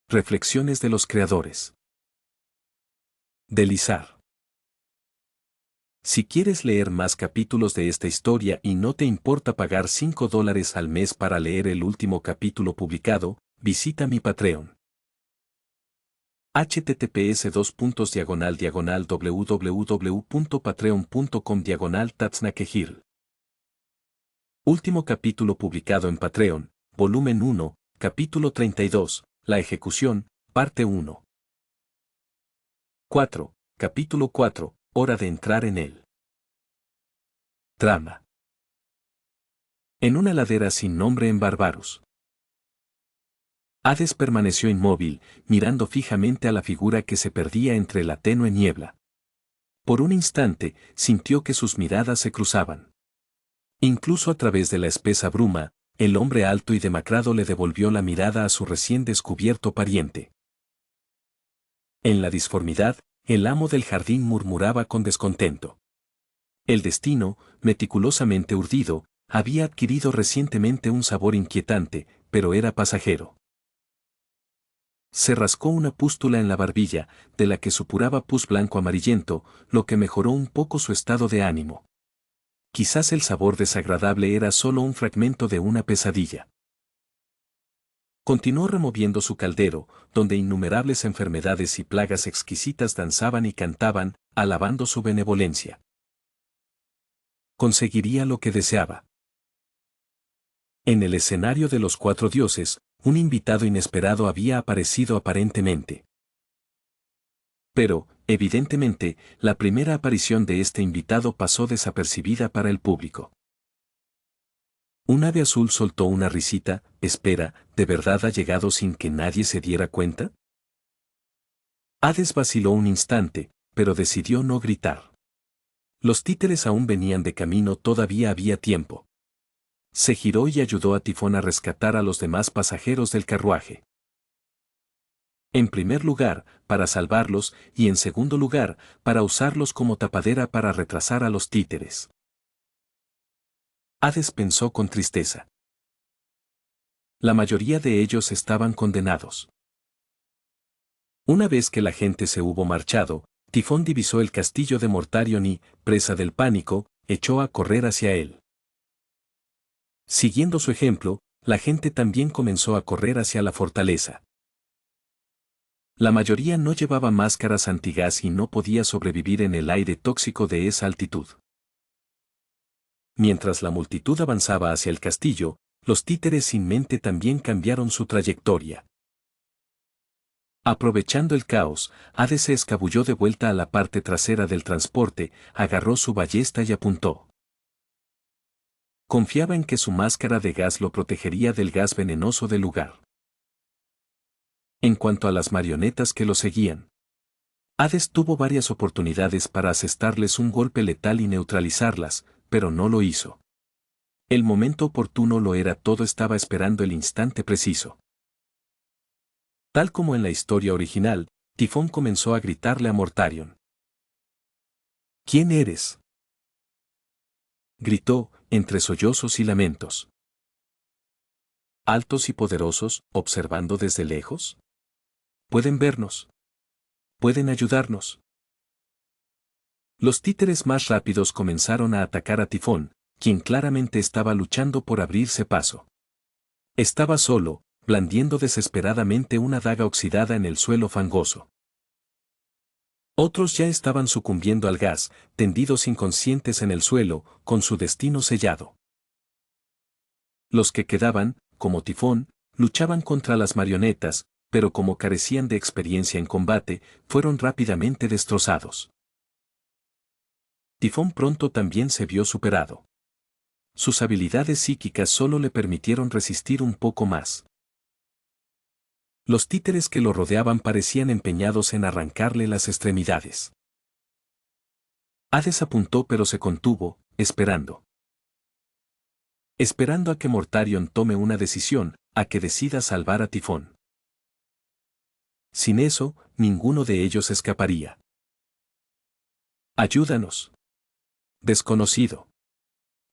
Reflexiones de los creadores. Delizar. Si quieres leer más capítulos de esta historia y no te importa pagar $5 al mes para leer el último capítulo publicado, visita mi Patreon. https://www.patreon.com/tatsnakehirl. Último capítulo publicado en Patreon, volumen 1, capítulo 32, La ejecución, parte 1. 4. Capítulo 4, Hora de entrar en él. Trama. En una ladera sin nombre en Barbaros. Hades permaneció inmóvil, mirando fijamente a la figura que se perdía entre la tenue niebla. Por un instante, sintió que sus miradas se cruzaban. Incluso a través de la espesa bruma, el hombre alto y demacrado le devolvió la mirada a su recién descubierto pariente. En la disformidad, el amo del jardín murmuraba con descontento. El destino, meticulosamente urdido, había adquirido recientemente un sabor inquietante, pero era pasajero. Se rascó una pústula en la barbilla, de la que supuraba pus blanco amarillento, lo que mejoró un poco su estado de ánimo. Quizás el sabor desagradable era solo un fragmento de una pesadilla. Continuó removiendo su caldero, donde innumerables enfermedades y plagas exquisitas danzaban y cantaban, alabando su benevolencia. Conseguiría lo que deseaba. En el escenario de los cuatro dioses, un invitado inesperado había aparecido aparentemente. Pero, evidentemente, la primera aparición de este invitado pasó desapercibida para el público. Un ave azul soltó una risita. Espera, ¿de verdad ha llegado sin que nadie se diera cuenta? Hades vaciló un instante, pero decidió no gritar. Los títeres aún venían de camino, todavía había tiempo. Se giró y ayudó a Tifón a rescatar a los demás pasajeros del carruaje. En primer lugar, para salvarlos, y en segundo lugar, para usarlos como tapadera para retrasar a los títeres. Hades pensó con tristeza. La mayoría de ellos estaban condenados. Una vez que la gente se hubo marchado, Tifón divisó el castillo de Mortarion y, presa del pánico, echó a correr hacia él. Siguiendo su ejemplo, la gente también comenzó a correr hacia la fortaleza. La mayoría no llevaba máscaras antigas y no podía sobrevivir en el aire tóxico de esa altitud. Mientras la multitud avanzaba hacia el castillo, los títeres sin mente también cambiaron su trayectoria. Aprovechando el caos, Hades se escabulló de vuelta a la parte trasera del transporte, agarró su ballesta y apuntó. Confiaba en que su máscara de gas lo protegería del gas venenoso del lugar. En cuanto a las marionetas que lo seguían, Hades tuvo varias oportunidades para asestarles un golpe letal y neutralizarlas, pero no lo hizo. El momento oportuno lo era, todo estaba esperando el instante preciso. Tal como en la historia original, Tifón comenzó a gritarle a Mortarion. ¿Quién eres?, gritó, entre sollozos y lamentos. Altos y poderosos, observando desde lejos. Pueden vernos. Pueden ayudarnos. Los títeres más rápidos comenzaron a atacar a Tifón, quien claramente estaba luchando por abrirse paso. Estaba solo, blandiendo desesperadamente una daga oxidada en el suelo fangoso. Otros ya estaban sucumbiendo al gas, tendidos inconscientes en el suelo, con su destino sellado. Los que quedaban, como Tifón, luchaban contra las marionetas, pero como carecían de experiencia en combate, fueron rápidamente destrozados. Tifón pronto también se vio superado. Sus habilidades psíquicas solo le permitieron resistir un poco más. Los títeres que lo rodeaban parecían empeñados en arrancarle las extremidades. Hades apuntó pero se contuvo, esperando. Esperando a que Mortarion tome una decisión, a que decida salvar a Tifón. Sin eso, ninguno de ellos escaparía. Ayúdanos. Desconocido.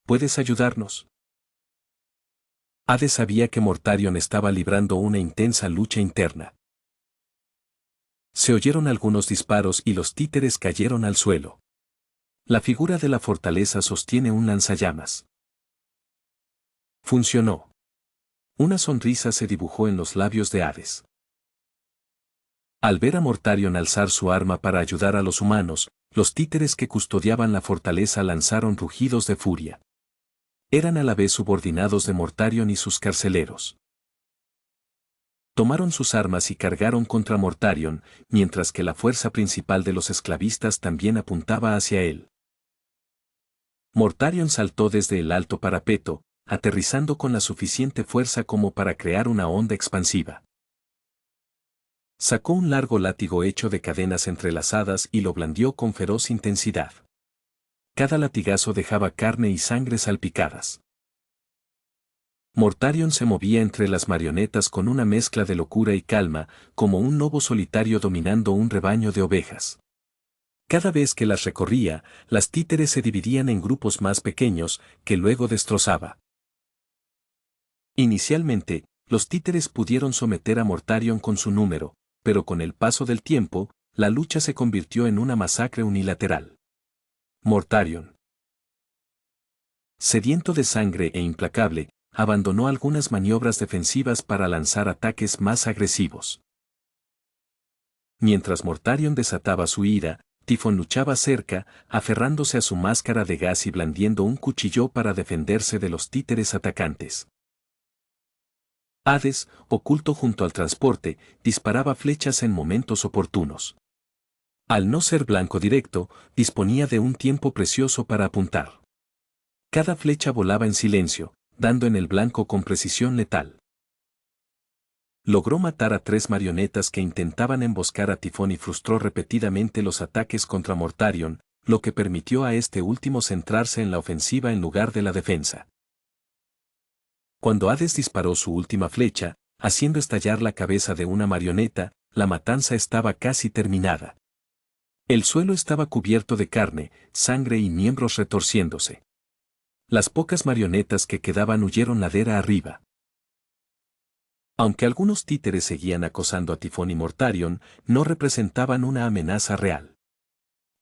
¿Puedes ayudarnos? Hades sabía que Mortarion estaba librando una intensa lucha interna. Se oyeron algunos disparos y los títeres cayeron al suelo. La figura de la fortaleza sostiene un lanzallamas. Funcionó. Una sonrisa se dibujó en los labios de Hades. Al ver a Mortarion alzar su arma para ayudar a los humanos, los títeres que custodiaban la fortaleza lanzaron rugidos de furia. Eran a la vez subordinados de Mortarion y sus carceleros. Tomaron sus armas y cargaron contra Mortarion, mientras que la fuerza principal de los esclavistas también apuntaba hacia él. Mortarion saltó desde el alto parapeto, aterrizando con la suficiente fuerza como para crear una onda expansiva. Sacó un largo látigo hecho de cadenas entrelazadas y lo blandió con feroz intensidad. Cada latigazo dejaba carne y sangre salpicadas. Mortarion se movía entre las marionetas con una mezcla de locura y calma, como un lobo solitario dominando un rebaño de ovejas. Cada vez que las recorría, las títeres se dividían en grupos más pequeños, que luego destrozaba. Inicialmente, los títeres pudieron someter a Mortarion con su número, pero con el paso del tiempo, la lucha se convirtió en una masacre unilateral. Mortarion, sediento de sangre e implacable, abandonó algunas maniobras defensivas para lanzar ataques más agresivos. Mientras Mortarion desataba su ira, Tifón luchaba cerca, aferrándose a su máscara de gas y blandiendo un cuchillo para defenderse de los títeres atacantes. Hades, oculto junto al transporte, disparaba flechas en momentos oportunos. Al no ser blanco directo, disponía de un tiempo precioso para apuntar. Cada flecha volaba en silencio, dando en el blanco con precisión letal. Logró matar a 3 marionetas que intentaban emboscar a Tifón y frustró repetidamente los ataques contra Mortarion, lo que permitió a este último centrarse en la ofensiva en lugar de la defensa. Cuando Hades disparó su última flecha, haciendo estallar la cabeza de una marioneta, la matanza estaba casi terminada. El suelo estaba cubierto de carne, sangre y miembros retorciéndose. Las pocas marionetas que quedaban huyeron ladera arriba. Aunque algunos títeres seguían acosando a Tifón y Mortarion, no representaban una amenaza real.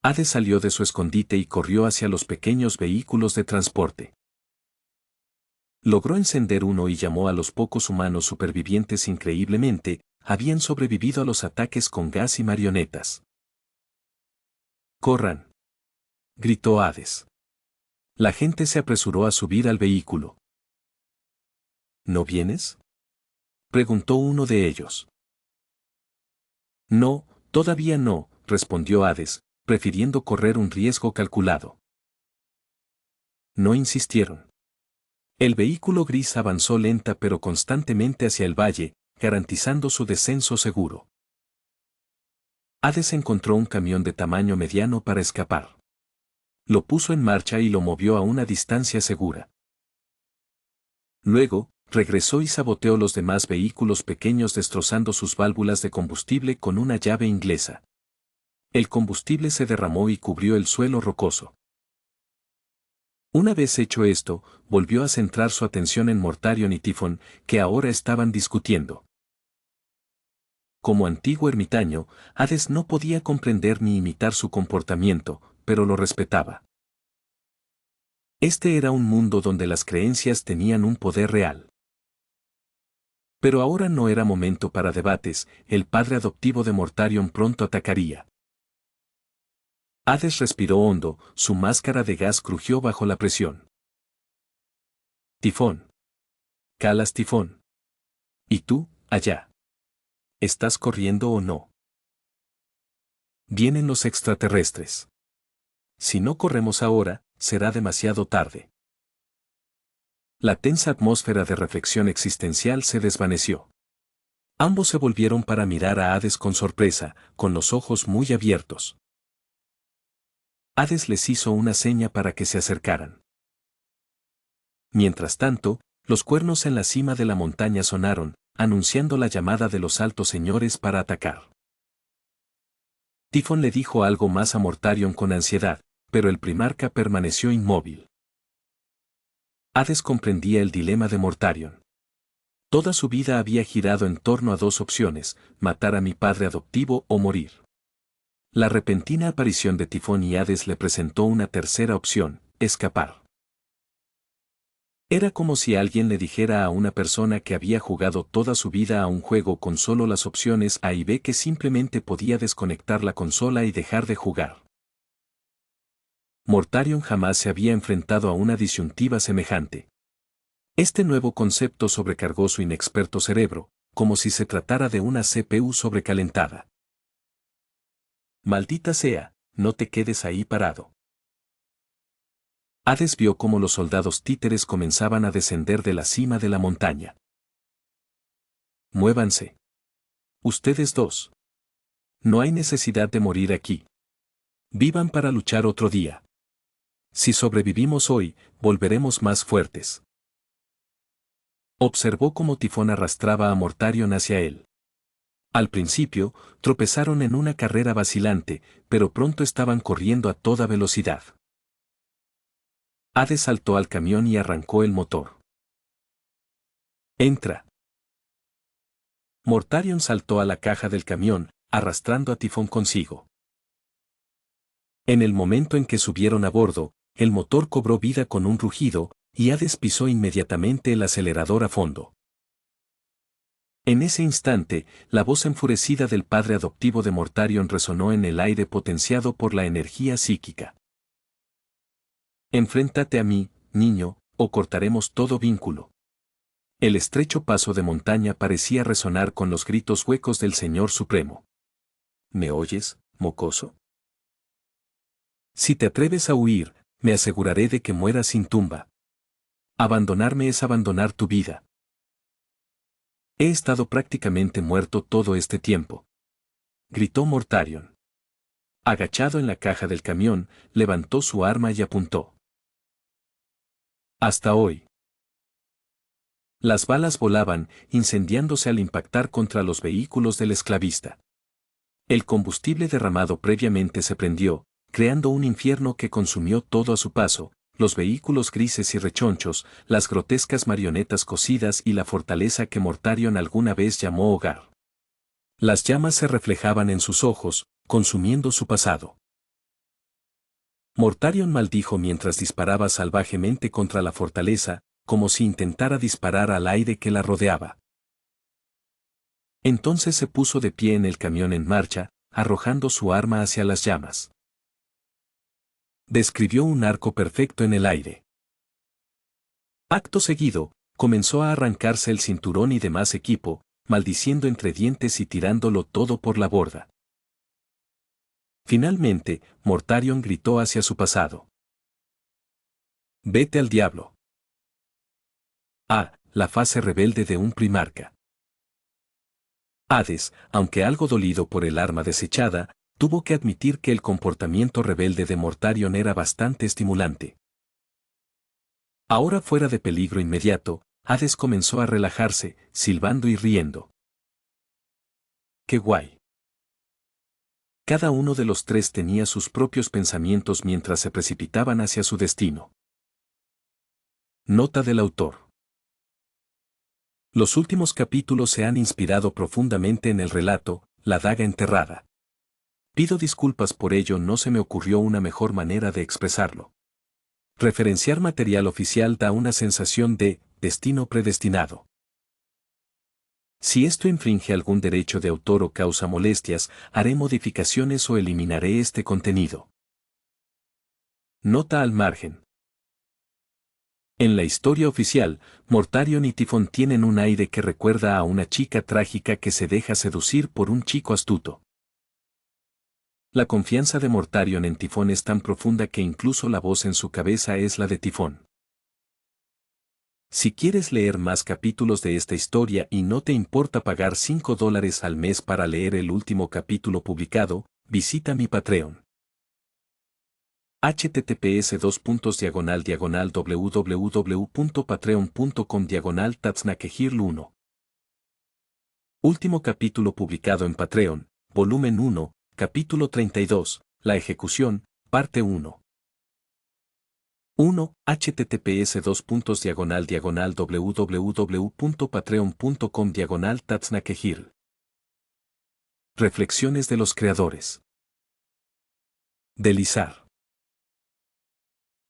Hades salió de su escondite y corrió hacia los pequeños vehículos de transporte. Logró encender uno y llamó a los pocos humanos supervivientes. Increíblemente, habían sobrevivido a los ataques con gas y marionetas. ¡Corran!, gritó Hades. La gente se apresuró a subir al vehículo. ¿No vienes?, preguntó uno de ellos. No, todavía no, respondió Hades, prefiriendo correr un riesgo calculado. No insistieron. El vehículo gris avanzó lenta pero constantemente hacia el valle, garantizando su descenso seguro. Hades encontró un camión de tamaño mediano para escapar. Lo puso en marcha y lo movió a una distancia segura. Luego, regresó y saboteó los demás vehículos pequeños destrozando sus válvulas de combustible con una llave inglesa. El combustible se derramó y cubrió el suelo rocoso. Una vez hecho esto, volvió a centrar su atención en Mortarion y Tifón, que ahora estaban discutiendo. Como antiguo ermitaño, Hades no podía comprender ni imitar su comportamiento, pero lo respetaba. Este era un mundo donde las creencias tenían un poder real. Pero ahora no era momento para debates, el padre adoptivo de Mortarion pronto atacaría. Hades respiró hondo, su máscara de gas crujió bajo la presión. Tifón. Calas Tifón. ¿Y tú, allá? ¿Estás corriendo o no? Vienen los extraterrestres. Si no corremos ahora, será demasiado tarde. La tensa atmósfera de reflexión existencial se desvaneció. Ambos se volvieron para mirar a Hades con sorpresa, con los ojos muy abiertos. Hades les hizo una seña para que se acercaran. Mientras tanto, los cuernos en la cima de la montaña sonaron, anunciando la llamada de los altos señores para atacar. Tifón le dijo algo más a Mortarion con ansiedad, pero el primarca permaneció inmóvil. Hades comprendía el dilema de Mortarion. Toda su vida había girado en torno a 2 opciones, matar a mi padre adoptivo o morir. La repentina aparición de Tifón y Hades le presentó una tercera opción, escapar. Era como si alguien le dijera a una persona que había jugado toda su vida a un juego con solo las opciones A y B que simplemente podía desconectar la consola y dejar de jugar. Mortarion jamás se había enfrentado a una disyuntiva semejante. Este nuevo concepto sobrecargó su inexperto cerebro, como si se tratara de una CPU sobrecalentada. Maldita sea, no te quedes ahí parado. Hades vio cómo los soldados títeres comenzaban a descender de la cima de la montaña. Muévanse. Ustedes dos. No hay necesidad de morir aquí. Vivan para luchar otro día. Si sobrevivimos hoy, volveremos más fuertes. Observó cómo Tifón arrastraba a Mortarion hacia él. Al principio, tropezaron en una carrera vacilante, pero pronto estaban corriendo a toda velocidad. Hades saltó al camión y arrancó el motor. Entra. Mortarion saltó a la caja del camión, arrastrando a Tifón consigo. En el momento en que subieron a bordo, el motor cobró vida con un rugido, y Hades pisó inmediatamente el acelerador a fondo. En ese instante, la voz enfurecida del padre adoptivo de Mortarion resonó en el aire potenciado por la energía psíquica. Enfréntate a mí, niño, o cortaremos todo vínculo. El estrecho paso de montaña parecía resonar con los gritos huecos del Señor Supremo. ¿Me oyes, mocoso? Si te atreves a huir, me aseguraré de que mueras sin tumba. Abandonarme es abandonar tu vida. He estado prácticamente muerto todo este tiempo. Gritó Mortarion. Agachado en la caja del camión, levantó su arma y apuntó. Hasta hoy. Las balas volaban, incendiándose al impactar contra los vehículos del esclavista. El combustible derramado previamente se prendió, creando un infierno que consumió todo a su paso, los vehículos grises y rechonchos, las grotescas marionetas cosidas y la fortaleza que Mortarion alguna vez llamó hogar. Las llamas se reflejaban en sus ojos, consumiendo su pasado. Mortarion maldijo mientras disparaba salvajemente contra la fortaleza, como si intentara disparar al aire que la rodeaba. Entonces se puso de pie en el camión en marcha, arrojando su arma hacia las llamas. Describió un arco perfecto en el aire. Acto seguido, comenzó a arrancarse el cinturón y demás equipo, maldiciendo entre dientes y tirándolo todo por la borda. Finalmente, Mortarion gritó hacia su pasado. Vete al diablo. La fase rebelde de un primarca. Hades, aunque algo dolido por el arma desechada, tuvo que admitir que el comportamiento rebelde de Mortarion era bastante estimulante. Ahora fuera de peligro inmediato, Hades comenzó a relajarse, silbando y riendo. ¡Qué guay! Cada uno de los tres tenía sus propios pensamientos mientras se precipitaban hacia su destino. Nota del autor. Los últimos capítulos se han inspirado profundamente en el relato, La daga enterrada. Pido disculpas por ello, no se me ocurrió una mejor manera de expresarlo. Referenciar material oficial da una sensación de destino predestinado. Si esto infringe algún derecho de autor o causa molestias, haré modificaciones o eliminaré este contenido. Nota al margen. En la historia oficial, Mortarion y Tifón tienen un aire que recuerda a una chica trágica que se deja seducir por un chico astuto. La confianza de Mortarion en Tifón es tan profunda que incluso la voz en su cabeza es la de Tifón. Si quieres leer más capítulos de esta historia y no te importa pagar $5 al mes para leer el último capítulo publicado, visita mi Patreon. https://www.patreon.com/tatsnakehirl1. Último capítulo publicado en Patreon, volumen 1, capítulo 32, La ejecución, parte 1. 1. https://www.patreon.com/tatsnakehirl. Reflexiones de los creadores. Delizar.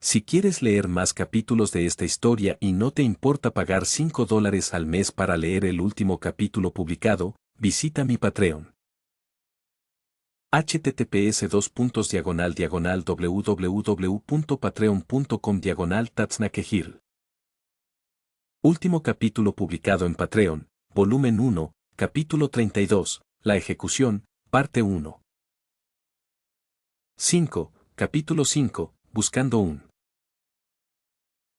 Si quieres leer más capítulos de esta historia y no te importa pagar $5 al mes para leer el último capítulo publicado, visita mi Patreon. https://www.patreon.com/tatsnakehirl. Último capítulo publicado en Patreon, volumen 1, capítulo 32, La ejecución, parte 1. 5. Capítulo 5, Buscando un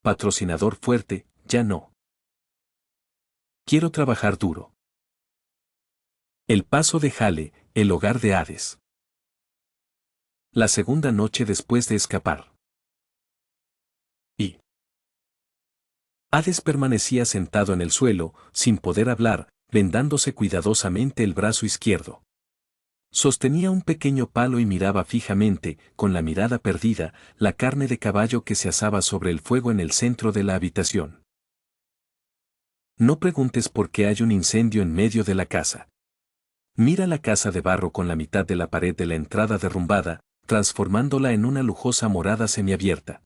patrocinador fuerte, ya no. Quiero trabajar duro. El paso de Hale, el hogar de Hades. La segunda noche después de escapar. Hades permanecía sentado en el suelo, sin poder hablar, vendándose cuidadosamente el brazo izquierdo. Sostenía un pequeño palo y miraba fijamente, con la mirada perdida, la carne de caballo que se asaba sobre el fuego en el centro de la habitación. No preguntes por qué hay un incendio en medio de la casa. Mira la casa de barro con la mitad de la pared de la entrada derrumbada, transformándola en una lujosa morada semiabierta.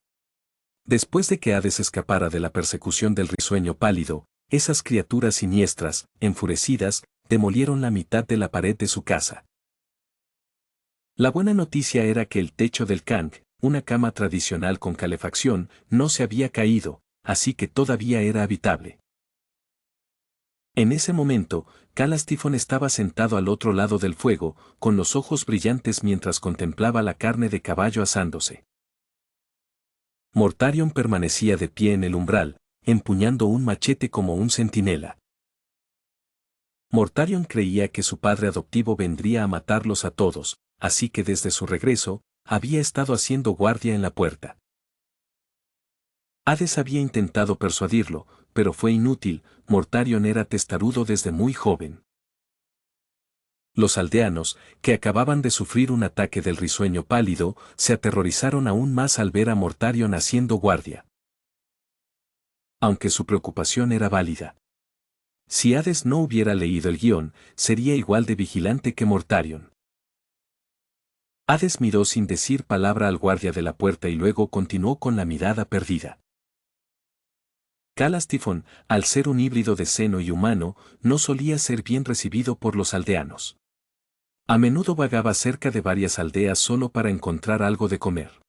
Después de que Hades escapara de la persecución del risueño pálido, esas criaturas siniestras, enfurecidas, demolieron la mitad de la pared de su casa. La buena noticia era que el techo del Kang, una cama tradicional con calefacción, no se había caído, así que todavía era habitable. En ese momento, Calas Tifón estaba sentado al otro lado del fuego, con los ojos brillantes mientras contemplaba la carne de caballo asándose. Mortarion permanecía de pie en el umbral, empuñando un machete como un centinela. Mortarion creía que su padre adoptivo vendría a matarlos a todos, así que desde su regreso, había estado haciendo guardia en la puerta. Hades había intentado persuadirlo, pero fue inútil. Mortarion era testarudo desde muy joven. Los aldeanos, que acababan de sufrir un ataque del risueño pálido, se aterrorizaron aún más al ver a Mortarion haciendo guardia. Aunque su preocupación era válida. Si Hades no hubiera leído el guión, sería igual de vigilante que Mortarion. Hades miró sin decir palabra al guardia de la puerta y luego continuó con la mirada perdida. Calas Tifón, al ser un híbrido de seno y humano, no solía ser bien recibido por los aldeanos. A menudo vagaba cerca de varias aldeas solo para encontrar algo de comer.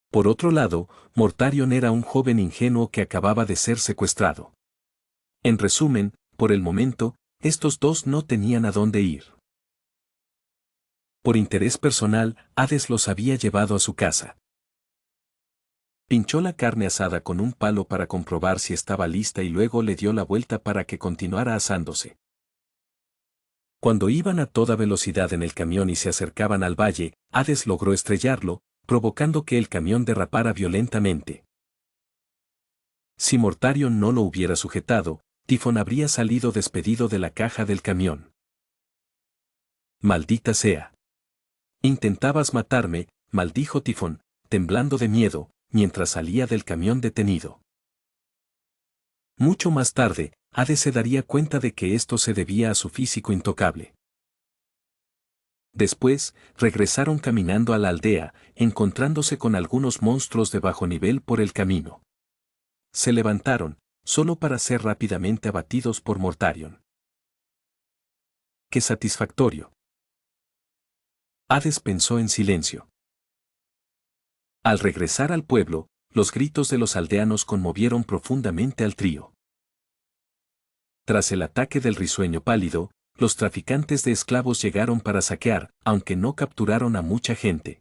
Por otro lado, Mortarion era un joven ingenuo que acababa de ser secuestrado. En resumen, por el momento, estos dos no tenían a dónde ir. Por interés personal, Hades los había llevado a su casa. Pinchó la carne asada con un palo para comprobar si estaba lista y luego le dio la vuelta para que continuara asándose. Cuando iban a toda velocidad en el camión y se acercaban al valle, Hades logró estrellarlo, provocando que el camión derrapara violentamente. Si Mortarion no lo hubiera sujetado, Tifón habría salido despedido de la caja del camión. Maldita sea. Intentabas matarme, maldijo Tifón, temblando de miedo, mientras salía del camión detenido. Mucho más tarde, Hades se daría cuenta de que esto se debía a su físico intocable. Después, regresaron caminando a la aldea, encontrándose con algunos monstruos de bajo nivel por el camino. Se levantaron, solo para ser rápidamente abatidos por Mortarion. ¡Qué satisfactorio! Hades pensó en silencio. Al regresar al pueblo, los gritos de los aldeanos conmovieron profundamente al trío. Tras el ataque del risueño pálido, los traficantes de esclavos llegaron para saquear, aunque no capturaron a mucha gente.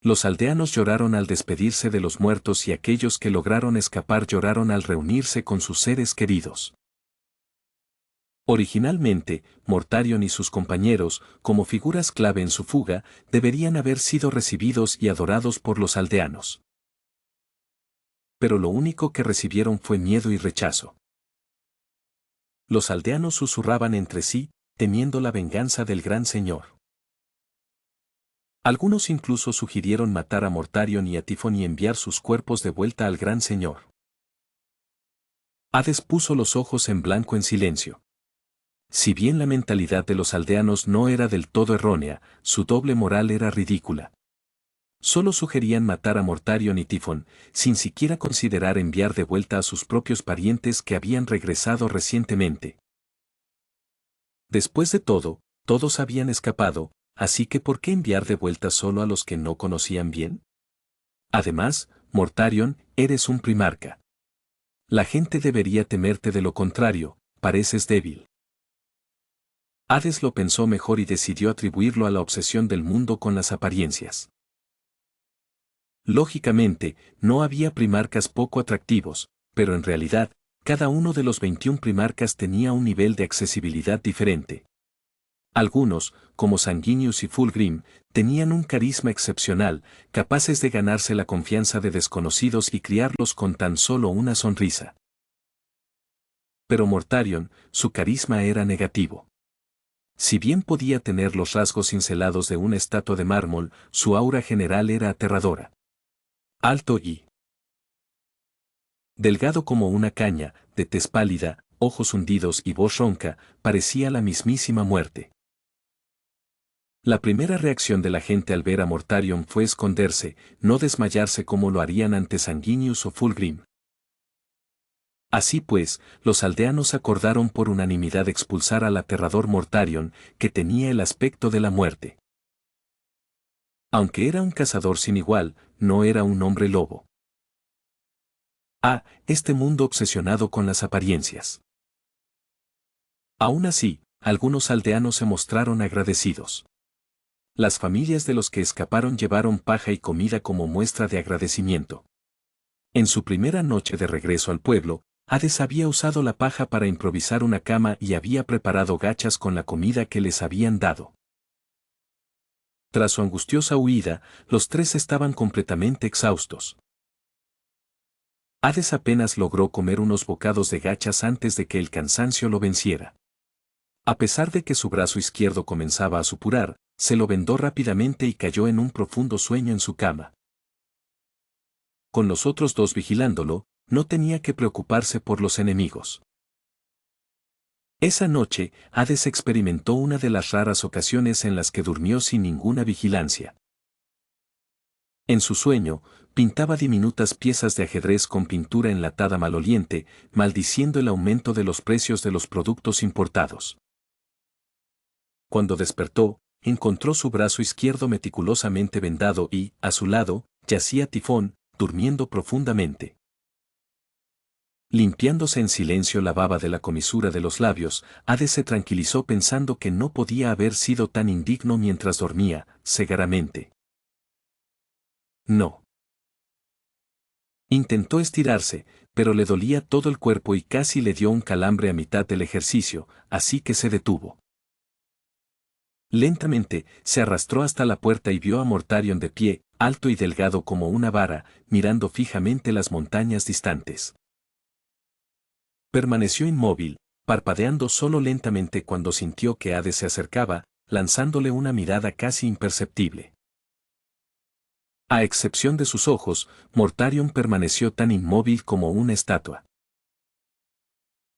Los aldeanos lloraron al despedirse de los muertos y aquellos que lograron escapar lloraron al reunirse con sus seres queridos. Originalmente, Mortarion y sus compañeros, como figuras clave en su fuga, deberían haber sido recibidos y adorados por los aldeanos. Pero lo único que recibieron fue miedo y rechazo. Los aldeanos susurraban entre sí, temiendo la venganza del gran señor. Algunos incluso sugirieron matar a Mortarion y a Tifón y enviar sus cuerpos de vuelta al gran señor. Hades puso los ojos en blanco en silencio. Si bien la mentalidad de los aldeanos no era del todo errónea, su doble moral era ridícula. Solo sugerían matar a Mortarion y Tifón, sin siquiera considerar enviar de vuelta a sus propios parientes que habían regresado recientemente. Después de todo, todos habían escapado, así que ¿por qué enviar de vuelta solo a los que no conocían bien? Además, Mortarion, eres un primarca. La gente debería temerte, de lo contrario, pareces débil. Hades lo pensó mejor y decidió atribuirlo a la obsesión del mundo con las apariencias. Lógicamente, no había primarcas poco atractivos, pero en realidad, cada uno de los 21 primarcas tenía un nivel de accesibilidad diferente. Algunos, como Sanguinius y Fulgrim, tenían un carisma excepcional, capaces de ganarse la confianza de desconocidos y criarlos con tan solo una sonrisa. Pero Mortarion, su carisma era negativo. Si bien podía tener los rasgos cincelados de una estatua de mármol, su aura general era aterradora. Alto y Delgado como una caña, de tez pálida, ojos hundidos y voz ronca, parecía la mismísima muerte. La primera reacción de la gente al ver a Mortarion fue esconderse, no desmayarse como lo harían ante Sanguinius o Fulgrim. Así pues, los aldeanos acordaron por unanimidad expulsar al aterrador Mortarion, que tenía el aspecto de la muerte. Aunque era un cazador sin igual, no era un hombre lobo. Este mundo obsesionado con las apariencias. Aún así, algunos aldeanos se mostraron agradecidos. Las familias de los que escaparon llevaron paja y comida como muestra de agradecimiento. En su primera noche de regreso al pueblo, Hades había usado la paja para improvisar una cama y había preparado gachas con la comida que les habían dado. Tras su angustiosa huida, los tres estaban completamente exhaustos. Hades apenas logró comer unos bocados de gachas antes de que el cansancio lo venciera. A pesar de que su brazo izquierdo comenzaba a supurar, se lo vendó rápidamente y cayó en un profundo sueño en su cama. Con los otros dos vigilándolo, no tenía que preocuparse por los enemigos. Esa noche, Hades experimentó una de las raras ocasiones en las que durmió sin ninguna vigilancia. En su sueño, pintaba diminutas piezas de ajedrez con pintura enlatada maloliente, maldiciendo el aumento de los precios de los productos importados. Cuando despertó, encontró su brazo izquierdo meticulosamente vendado y, a su lado, yacía Tifón, durmiendo profundamente. Limpiándose en silencio la baba de la comisura de los labios, Hades se tranquilizó pensando que no podía haber sido tan indigno mientras dormía, cegaramente. No. Intentó estirarse, pero le dolía todo el cuerpo y casi le dio un calambre a mitad del ejercicio, así que se detuvo. Lentamente, se arrastró hasta la puerta y vio a Mortarion de pie, alto y delgado como una vara, mirando fijamente las montañas distantes. Permaneció inmóvil, parpadeando solo lentamente cuando sintió que Hades se acercaba, lanzándole una mirada casi imperceptible. A excepción de sus ojos, Mortarion permaneció tan inmóvil como una estatua.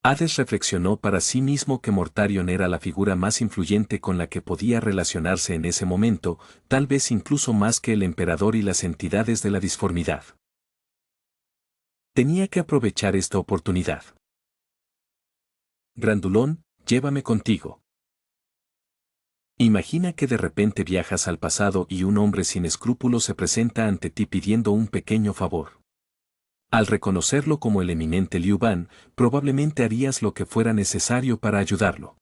Hades reflexionó para sí mismo que Mortarion era la figura más influyente con la que podía relacionarse en ese momento, tal vez incluso más que el emperador y las entidades de la disformidad. Tenía que aprovechar esta oportunidad. Grandulón, llévame contigo. Imagina que de repente viajas al pasado y un hombre sin escrúpulos se presenta ante ti pidiendo un pequeño favor. Al reconocerlo como el eminente Liu Ban, probablemente harías lo que fuera necesario para ayudarlo.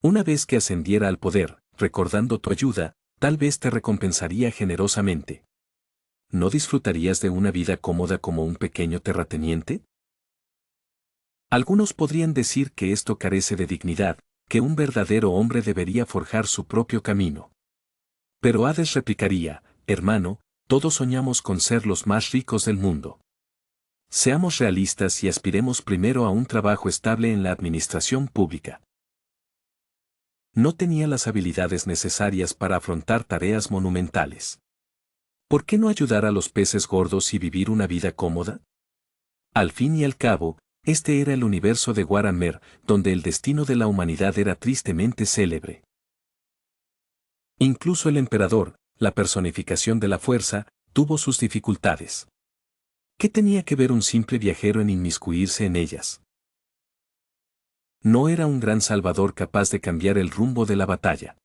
Una vez que ascendiera al poder, recordando tu ayuda, tal vez te recompensaría generosamente. ¿No disfrutarías de una vida cómoda como un pequeño terrateniente? Algunos podrían decir que esto carece de dignidad, que un verdadero hombre debería forjar su propio camino. Pero Hades replicaría, hermano, todos soñamos con ser los más ricos del mundo. Seamos realistas y aspiremos primero a un trabajo estable en la administración pública. No tenía las habilidades necesarias para afrontar tareas monumentales. ¿Por qué no ayudar a los peces gordos y vivir una vida cómoda? Al fin y al cabo, este era el universo de Warhammer, donde el destino de la humanidad era tristemente célebre. Incluso el emperador, la personificación de la fuerza, tuvo sus dificultades. ¿Qué tenía que ver un simple viajero en inmiscuirse en ellas? No era un gran salvador capaz de cambiar el rumbo de la batalla.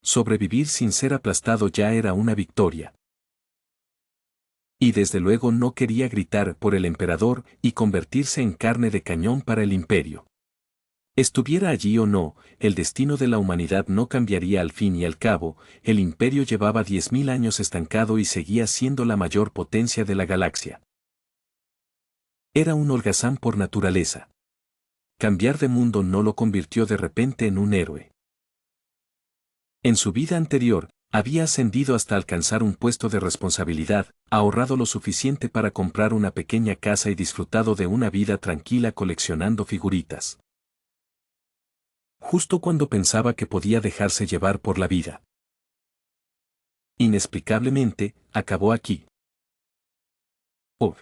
Sobrevivir sin ser aplastado ya era una victoria. Y desde luego no quería gritar por el emperador y convertirse en carne de cañón para el imperio. Estuviera allí o no, el destino de la humanidad no cambiaría al fin y al cabo, el imperio llevaba 10.000 años estancado y seguía siendo la mayor potencia de la galaxia. Era un holgazán por naturaleza. Cambiar de mundo no lo convirtió de repente en un héroe. En su vida anterior, había ascendido hasta alcanzar un puesto de responsabilidad, ahorrado lo suficiente para comprar una pequeña casa y disfrutado de una vida tranquila coleccionando figuritas. Justo cuando pensaba que podía dejarse llevar por la vida. Inexplicablemente, acabó aquí. Oh.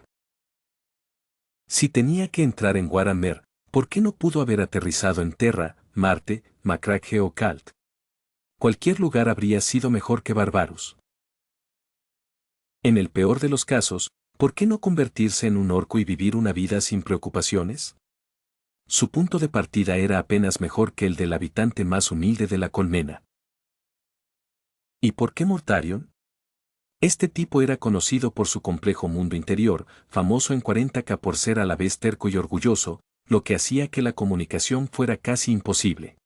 Si tenía que entrar en Waramer, ¿por qué no pudo haber aterrizado en Terra, Marte, Macragge o Kalt? Cualquier lugar habría sido mejor que Barbarus. En el peor de los casos, ¿por qué no convertirse en un orco y vivir una vida sin preocupaciones? Su punto de partida era apenas mejor que el del habitante más humilde de la colmena. ¿Y por qué Mortarion? Este tipo era conocido por su complejo mundo interior, famoso en 40K por ser a la vez terco y orgulloso, lo que hacía que la comunicación fuera casi imposible.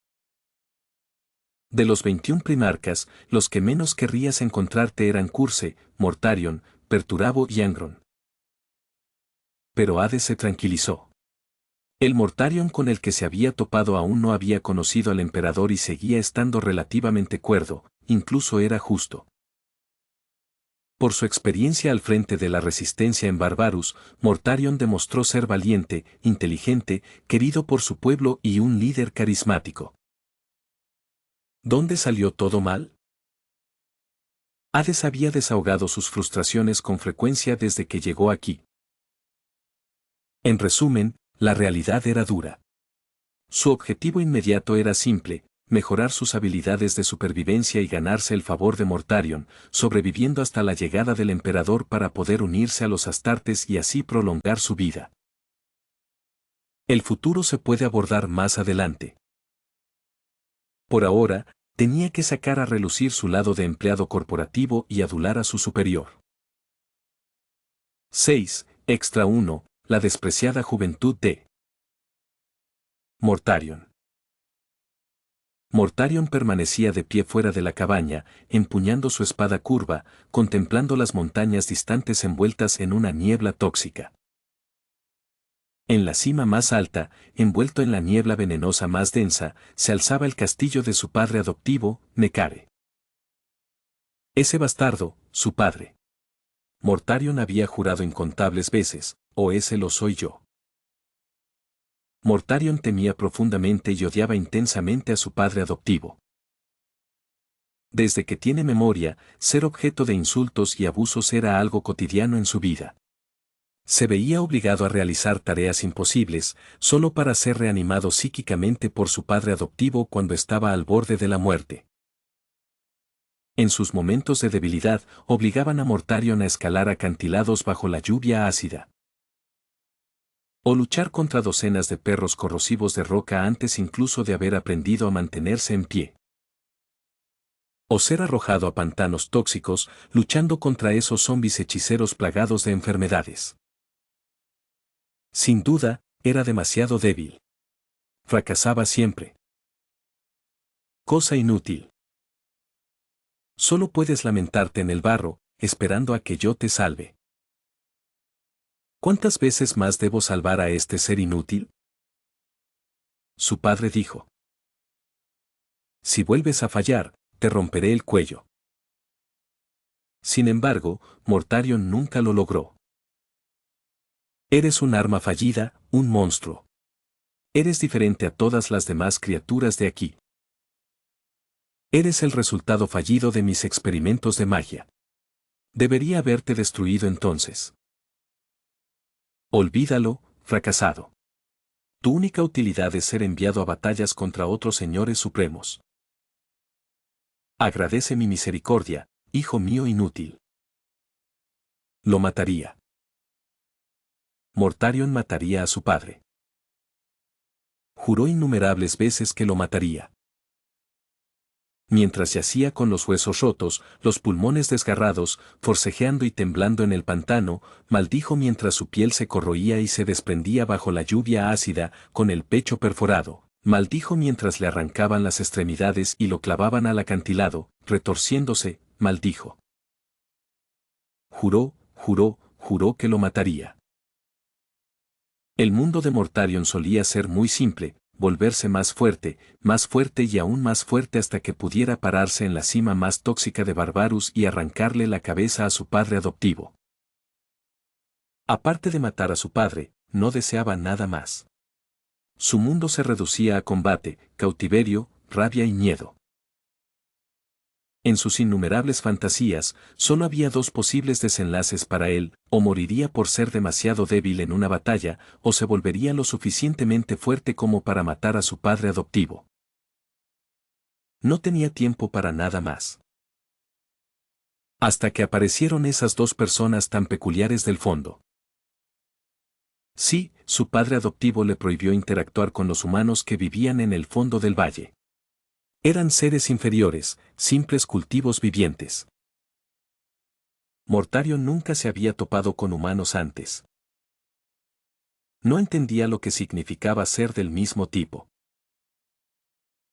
De los 21 primarcas, los que menos querrías encontrarte eran Curse, Mortarion, Perturabo y Angron. Pero Hades se tranquilizó. El Mortarion con el que se había topado aún no había conocido al emperador y seguía estando relativamente cuerdo, incluso era justo. Por su experiencia al frente de la resistencia en Barbarus, Mortarion demostró ser valiente, inteligente, querido por su pueblo y un líder carismático. ¿Dónde salió todo mal? Hades había desahogado sus frustraciones con frecuencia desde que llegó aquí. En resumen, la realidad era dura. Su objetivo inmediato era simple: mejorar sus habilidades de supervivencia y ganarse el favor de Mortarion, sobreviviendo hasta la llegada del emperador para poder unirse a los Astartes y así prolongar su vida. El futuro se puede abordar más adelante. Por ahora, tenía que sacar a relucir su lado de empleado corporativo y adular a su superior. 6. Extra 1. La despreciada juventud de Mortarion. Mortarion permanecía de pie fuera de la cabaña, empuñando su espada curva, contemplando las montañas distantes envueltas en una niebla tóxica. En la cima más alta, envuelto en la niebla venenosa más densa, se alzaba el castillo de su padre adoptivo, Nekare. Ese bastardo, su padre. Mortarion había jurado incontables veces: o ese lo soy yo. Mortarion temía profundamente y odiaba intensamente a su padre adoptivo. Desde que tiene memoria, ser objeto de insultos y abusos era algo cotidiano en su vida. Se veía obligado a realizar tareas imposibles, solo para ser reanimado psíquicamente por su padre adoptivo cuando estaba al borde de la muerte. En sus momentos de debilidad, obligaban a Mortarion a escalar acantilados bajo la lluvia ácida. O luchar contra docenas de perros corrosivos de roca antes incluso de haber aprendido a mantenerse en pie. O ser arrojado a pantanos tóxicos, luchando contra esos zombis hechiceros plagados de enfermedades. Sin duda, era demasiado débil. Fracasaba siempre. Cosa inútil. Solo puedes lamentarte en el barro, esperando a que yo te salve. ¿Cuántas veces más debo salvar a este ser inútil? Su padre dijo. Si vuelves a fallar, te romperé el cuello. Sin embargo, Mortarion nunca lo logró. Eres un arma fallida, un monstruo. Eres diferente a todas las demás criaturas de aquí. Eres el resultado fallido de mis experimentos de magia. Debería haberte destruido entonces. Olvídalo, fracasado. Tu única utilidad es ser enviado a batallas contra otros señores supremos. Agradece mi misericordia, hijo mío inútil. Lo mataría. Mortarion mataría a su padre. Juró innumerables veces que lo mataría. Mientras yacía con los huesos rotos, los pulmones desgarrados, forcejeando y temblando en el pantano, maldijo mientras su piel se corroía y se desprendía bajo la lluvia ácida, con el pecho perforado. Maldijo mientras le arrancaban las extremidades y lo clavaban al acantilado, retorciéndose, maldijo. Juró, juró, juró que lo mataría. El mundo de Mortarion solía ser muy simple: volverse más fuerte y aún más fuerte hasta que pudiera pararse en la cima más tóxica de Barbarus y arrancarle la cabeza a su padre adoptivo. Aparte de matar a su padre, no deseaba nada más. Su mundo se reducía a combate, cautiverio, rabia y miedo. En sus innumerables fantasías, solo había dos posibles desenlaces para él: o moriría por ser demasiado débil en una batalla, o se volvería lo suficientemente fuerte como para matar a su padre adoptivo. No tenía tiempo para nada más. Hasta que aparecieron esas dos personas tan peculiares del fondo. Sí, su padre adoptivo le prohibió interactuar con los humanos que vivían en el fondo del valle. Eran seres inferiores, simples cultivos vivientes. Mortarion nunca se había topado con humanos antes. No entendía lo que significaba ser del mismo tipo.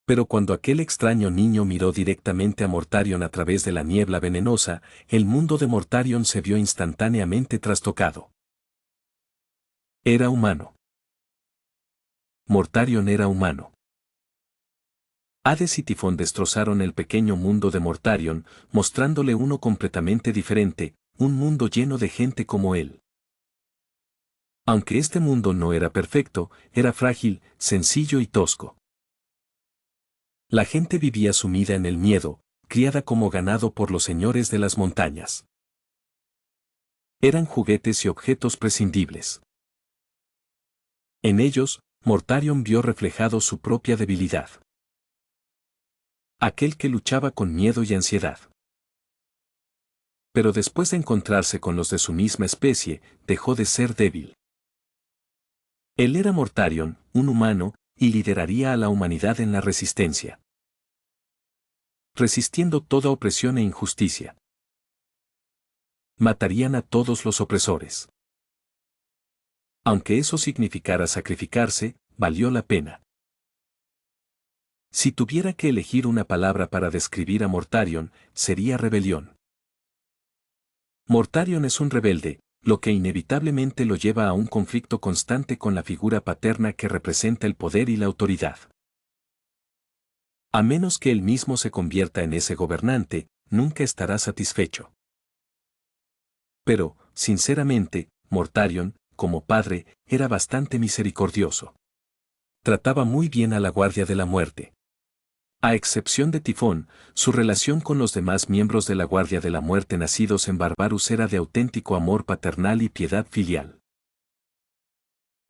Pero cuando aquel extraño niño miró directamente a Mortarion a través de la niebla venenosa, el mundo de Mortarion se vio instantáneamente trastocado. Era humano. Mortarion era humano. Hades y Tifón destrozaron el pequeño mundo de Mortarion, mostrándole uno completamente diferente, un mundo lleno de gente como él. Aunque este mundo no era perfecto, era frágil, sencillo y tosco. La gente vivía sumida en el miedo, criada como ganado por los señores de las montañas. Eran juguetes y objetos prescindibles. En ellos, Mortarion vio reflejado su propia debilidad. Aquel que luchaba con miedo y ansiedad. Pero después de encontrarse con los de su misma especie, dejó de ser débil. Él era Mortarion, un humano, y lideraría a la humanidad en la resistencia. Resistiendo toda opresión e injusticia. Matarían a todos los opresores. Aunque eso significara sacrificarse, valió la pena. Si tuviera que elegir una palabra para describir a Mortarion, sería rebelión. Mortarion es un rebelde, lo que inevitablemente lo lleva a un conflicto constante con la figura paterna que representa el poder y la autoridad. A menos que él mismo se convierta en ese gobernante, nunca estará satisfecho. Pero, sinceramente, Mortarion, como padre, era bastante misericordioso. Trataba muy bien a la Guardia de la Muerte. A excepción de Tifón, su relación con los demás miembros de la Guardia de la Muerte nacidos en Barbarus era de auténtico amor paternal y piedad filial.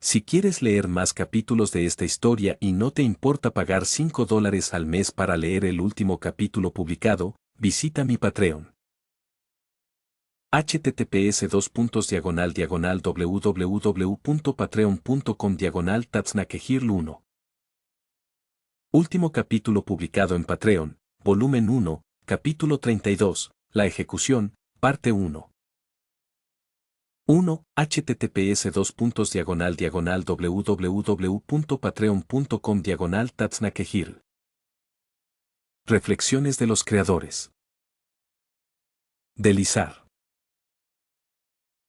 Si quieres leer más capítulos de esta historia y no te importa pagar $5 al mes para leer el último capítulo publicado, visita mi Patreon. https://www.patreon.com/tatsnakehirl1. Último capítulo publicado en Patreon, volumen 1, capítulo 32, La ejecución, parte 1. 1. https://www.patreon.com/tatsnakehirl. Reflexiones de los creadores. Delizar.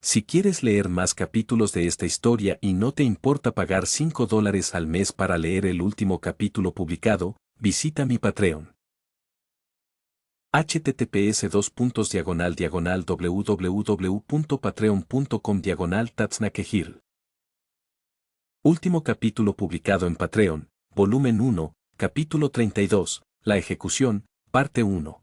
Si quieres leer más capítulos de esta historia y no te importa pagar $5 al mes para leer el último capítulo publicado, visita mi Patreon. https://www.patreon.com/tatsnakehirl. Último capítulo publicado en Patreon, volumen 1, capítulo 32, La ejecución, parte 1.